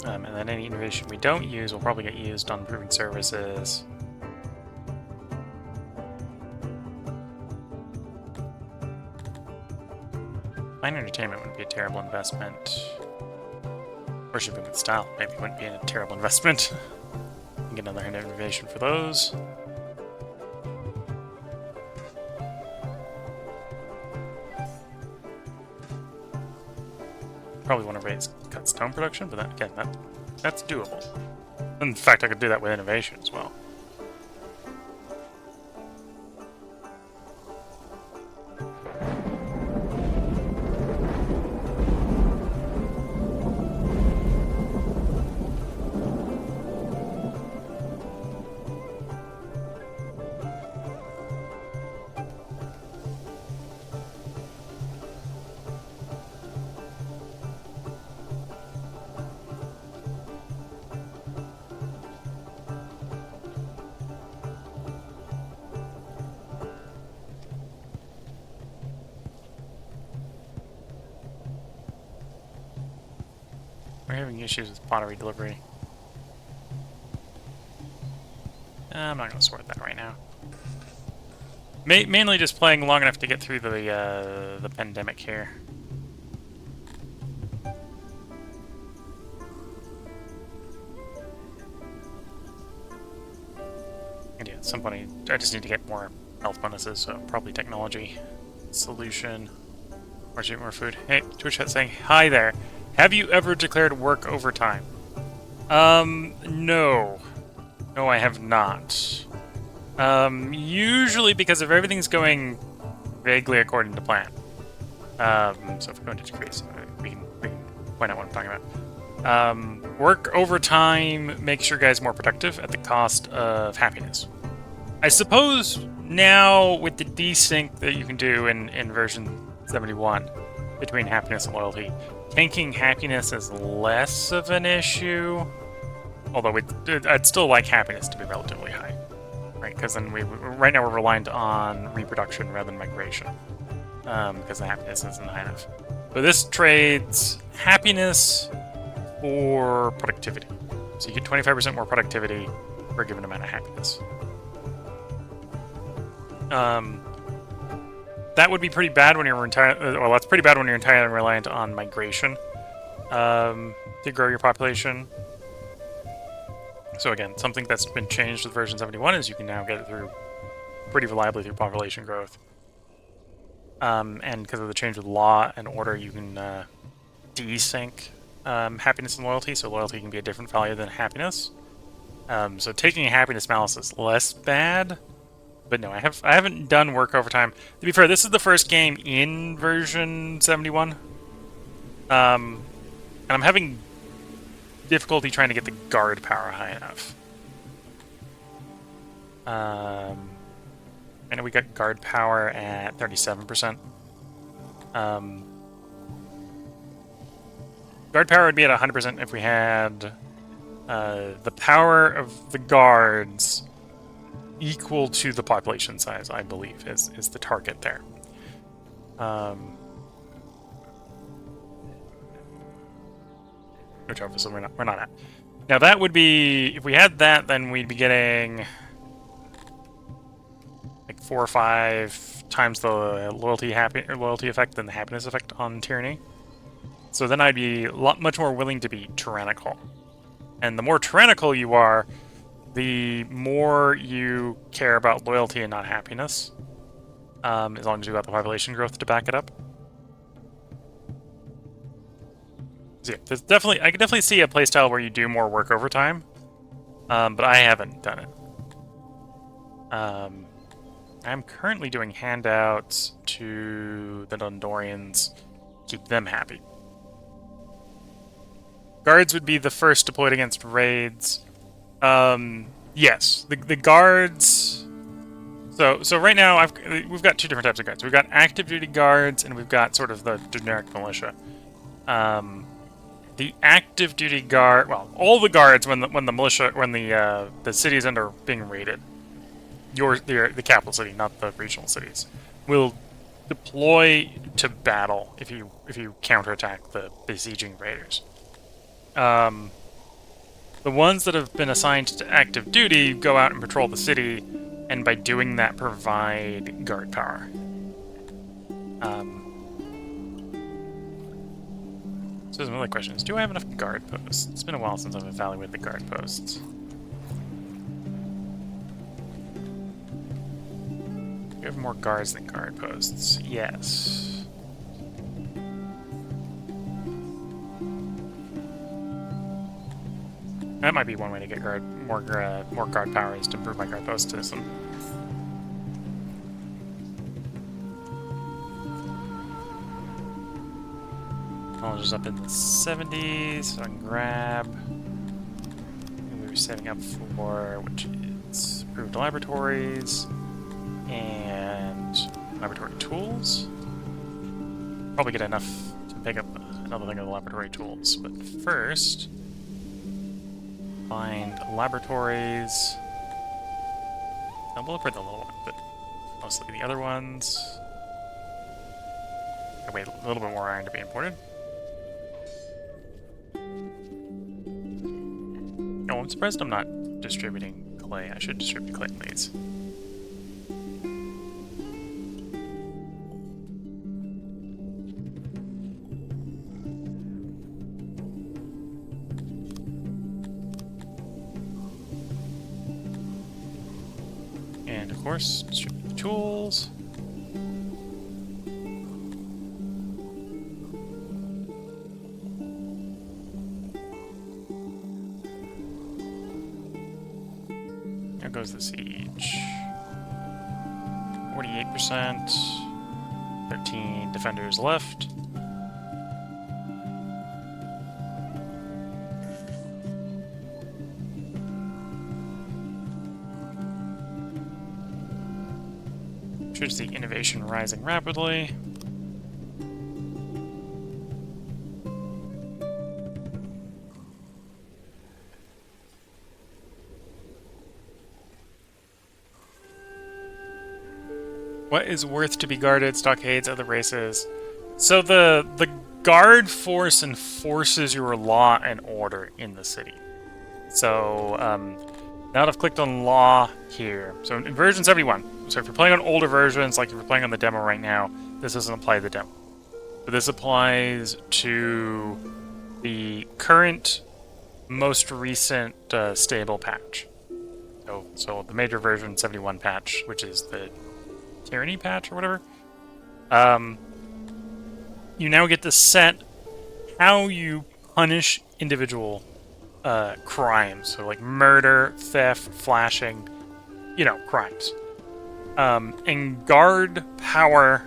And then any innovation we don't use will probably get used on improving services. Fine entertainment wouldn't be a terrible investment. Worshipping with style maybe wouldn't be a terrible investment. Get another innovation for those. Probably want to cut stone production, but that, again, that's doable. In fact, I could do that with innovation as well. We're having issues with pottery delivery. I'm not going to sort that right now. Mainly just playing long enough to get through the pandemic here. And yeah, at some point I just need to get more health bonuses, so probably technology. Solution. Or should more food. Hey, Twitch chat saying, hi there. Have you ever declared work overtime? No. No, I have not. Usually because if everything's going vaguely according to plan. So if we're going to decrease, we can point out what I'm talking about. Work overtime makes your guys more productive at the cost of happiness. I suppose now with the desync that you can do in version 71 between happiness and loyalty, tanking happiness is less of an issue. Although I'd still like happiness to be relatively high, right? Because then right now we're reliant on reproduction rather than migration, because the happiness isn't high enough. But this trades happiness for productivity, so you get 25% more productivity for a given amount of happiness. That would be pretty bad when you're entirely. Well, that's pretty bad when you're entirely reliant on migration to grow your population. So again, something that's been changed with version 71 is you can now get it through pretty reliably through population growth. And because of the change with law and order, you can desync happiness and loyalty, so loyalty can be a different value than happiness. So taking a happiness malus is less bad. But no, I haven't done work overtime. To be fair, this is the first game in version 71. And I'm having difficulty trying to get the guard power high enough. I know we got guard power at 37%. Guard power would be at 100% if we had the power of the guards equal to the population size, I believe, is the target there. Which obviously we're not at. Now that would be, if we had that, then we'd be getting like 4 or 5 times the loyalty effect than the happiness effect on tyranny. So then I'd be much more willing to be tyrannical. And the more tyrannical you are, the more you care about loyalty and not happiness. As long as you've got the population growth to back it up. So yeah, there's I can definitely see a playstyle where you do more work overtime, but I haven't done it. I'm currently doing handouts to the Dondorians, keep them happy. Guards would be the first deployed against raids. Yes, the guards. So right now we've got 2 different types of guards. We've got active duty guards and we've got sort of the generic militia. The active duty guard, well, all the guards when the city is under being raided, the capital city, not the regional cities, will deploy to battle if you counterattack the besieging raiders. The ones that have been assigned to active duty go out and patrol the city, and by doing that provide guard power. So some other questions. Do I have enough guard posts? It's been a while since I've evaluated the guard posts. We have more guards than guard posts. Yes. That might be one way to get more guard power, is to improve my guard post system. Knowledge is up in the 70s, so I can grab. We were saving up for, which is improved laboratories and laboratory tools. Probably get enough to pick up another thing of the laboratory tools, but first, find laboratories. I will upgrade the little one, but mostly the other ones. Gotta wait a little bit more iron to be imported. Oh, I'm surprised I'm not distributing clay. I should distribute clay in these. And of course, distribute the tools. There goes the siege. 48%. 13 defenders left. Should see innovation rising rapidly. What is worth to be guarded? Stockades, other races. So the guard force enforces your law and order in the city. So now that I've clicked on law here, so in version 71, so if you're playing on older versions, like if you're playing on the demo right now, this doesn't apply to the demo. But this applies to the current, most recent stable patch. So the major version 71 patch, which is the Tyranny patch or whatever. You now get to set how you punish individual crimes. So like murder, theft, flashing, you know, crimes. And guard power...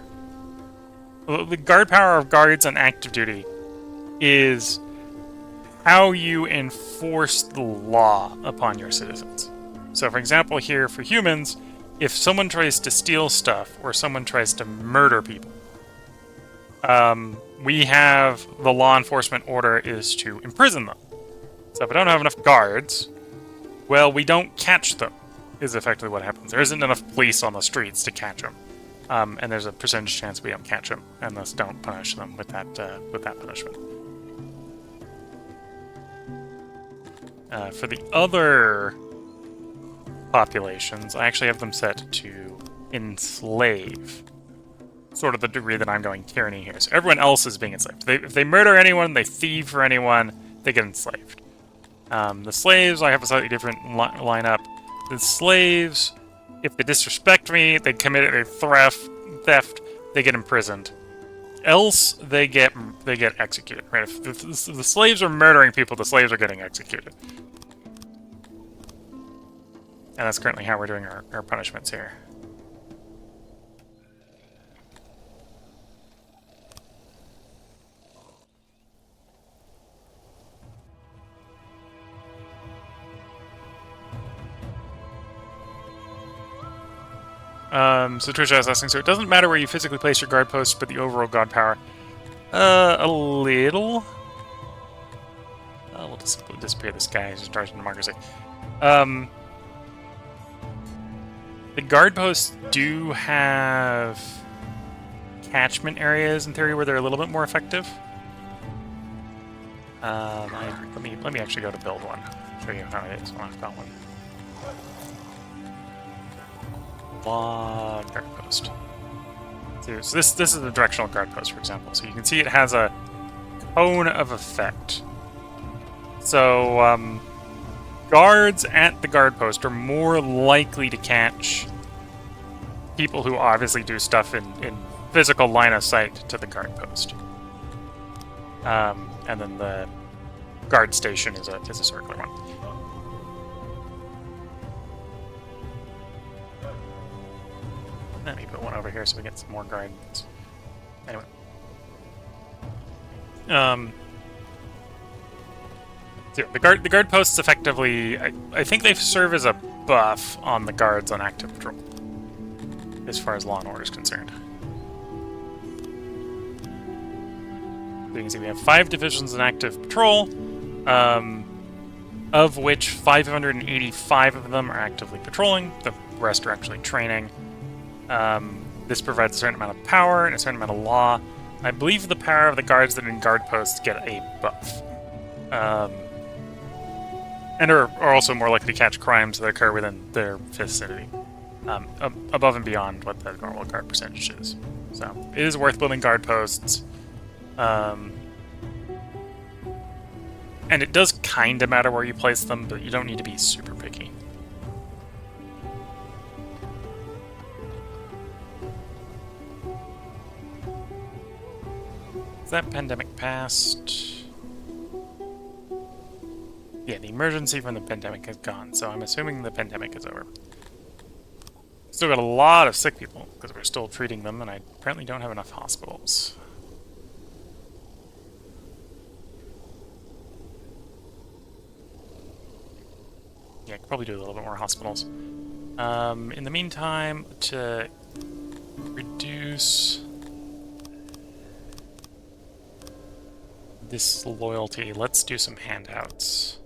The guard power of guards on active duty is how you enforce the law upon your citizens. So for example here, for humans, if someone tries to steal stuff or someone tries to murder people, we have the law enforcement order is to imprison them. So if we don't have enough guards, well, we don't catch them, is effectively what happens. There isn't enough police on the streets to catch them. And there's a percentage chance we don't catch them, and thus don't punish them with that punishment. For the other populations, I actually have them set to enslave. Sort of the degree that I'm going tyranny here. So everyone else is being enslaved. If they murder anyone, they thieve for anyone, they get enslaved. The slaves, I have a slightly different lineup. The slaves, if they disrespect me, they commit a theft, they get imprisoned. Else, they get executed. Right? If the slaves are murdering people, the slaves are getting executed. And that's currently how we're doing our punishments here. So Trisha is asking, so it doesn't matter where you physically place your guard post, but the overall guard power. A little. We'll disappear this guy who's in charge of democracy. The guard posts do have catchment areas in theory where they're a little bit more effective. Let me actually go to build one. Show you how it is when I've got one. Law guard post. So this is a directional guard post, for example. So you can see it has a cone of effect. So guards at the guard post are more likely to catch people who obviously do stuff in physical line of sight to the guard post. And then the guard station is a circular one. Let me put one over here so we get some more guards. Anyway. So the guard posts effectively, I think they serve as a buff on the guards on active patrol, as far as law and order is concerned. So you can see we have 5 divisions in active patrol, of which 585 of them are actively patrolling. The rest are actually training. This provides a certain amount of power and a certain amount of law. I believe the power of the guards that are in guard posts get a buff. And are also more likely to catch crimes that occur within their vicinity, above and beyond what the normal guard percentage is. So it is worth building guard posts. And it does kind of matter where you place them, but you don't need to be super picky. Is that pandemic passed? Yeah, the emergency from the pandemic is gone, so I'm assuming the pandemic is over. Still got a lot of sick people, because we're still treating them, and I apparently don't have enough hospitals. Yeah, I could probably do a little bit more hospitals. In the meantime, to Reduce disloyalty. Let's do some handouts.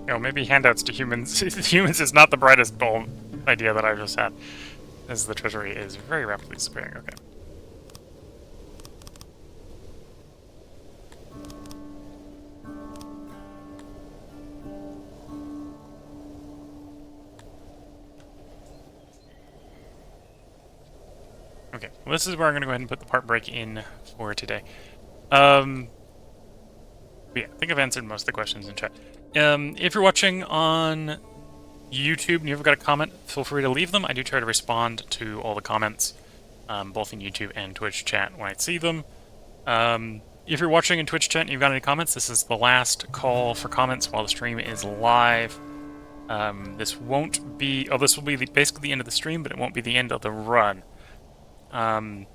Oh, maybe handouts to humans. Humans is not the brightest bulb idea that I just had, as the treasury is very rapidly disappearing. Okay. Okay, well, this is where I'm going to go ahead and put the part break in for today. Yeah, I think I've answered most of the questions in chat. If you're watching on YouTube and you've got a comment, feel free to leave them. I do try to respond to all the comments, both in YouTube and Twitch chat when I see them. If you're watching in Twitch chat and you've got any comments, this is the last call for comments while the stream is live. This won't be... Oh, this will be basically the end of the stream, but it won't be the end of the run. Let me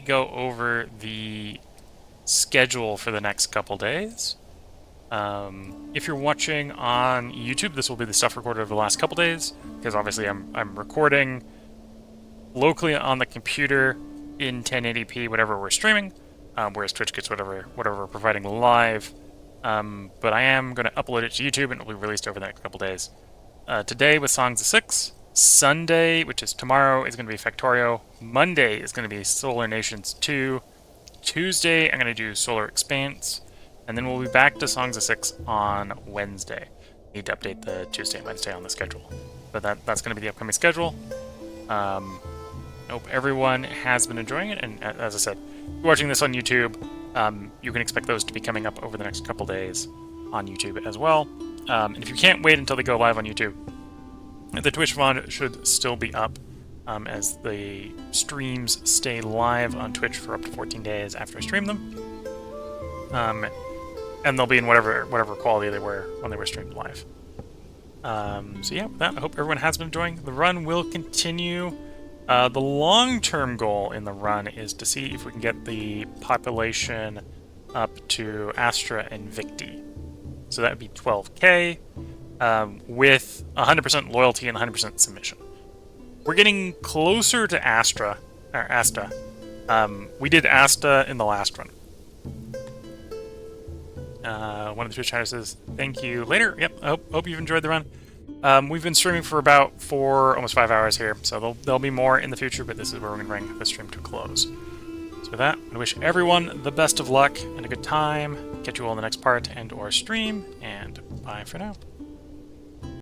go over the schedule for the next couple days. If you're watching on YouTube, this will be the stuff recorded over the last couple days, because obviously I'm recording locally on the computer in 1080p, whatever we're streaming, whereas Twitch gets whatever we're providing live. But I am going to upload it to YouTube, and it will be released over the next couple days. Today was Songs of 6. Sunday, which is tomorrow, is going to be Factorio. Monday is going to be Solar Nations 2. Tuesday, I'm going to do Solar Expanse. And then we'll be back to Songs of 6 on Wednesday. Need to update the Tuesday and Wednesday on the schedule. But that's going to be the upcoming schedule. I hope everyone has been enjoying it. And as I said, if you're watching this on YouTube, you can expect those to be coming up over the next couple days on YouTube as well. And if you can't wait until they go live on YouTube, the Twitch VOD should still be up, as the streams stay live on Twitch for up to 14 days after I stream them. And they'll be in whatever quality they were when they were streamed live. So yeah, with that, I hope everyone has been enjoying. The run will continue. The long-term goal in the run is to see if we can get the population up to Astra and Victi. So that would be 12k. With 100% loyalty and 100% submission. We're getting closer to Asta. We did Asta in the last run. One of the Twitch chatters says, thank you later. Yep, I hope you've enjoyed the run. We've been streaming for about almost 5 hours here, so there'll be more in the future, but this is where we're going to bring the stream to a close. So with that, I wish everyone the best of luck and a good time. Catch you all in the next part and or stream, and bye for now.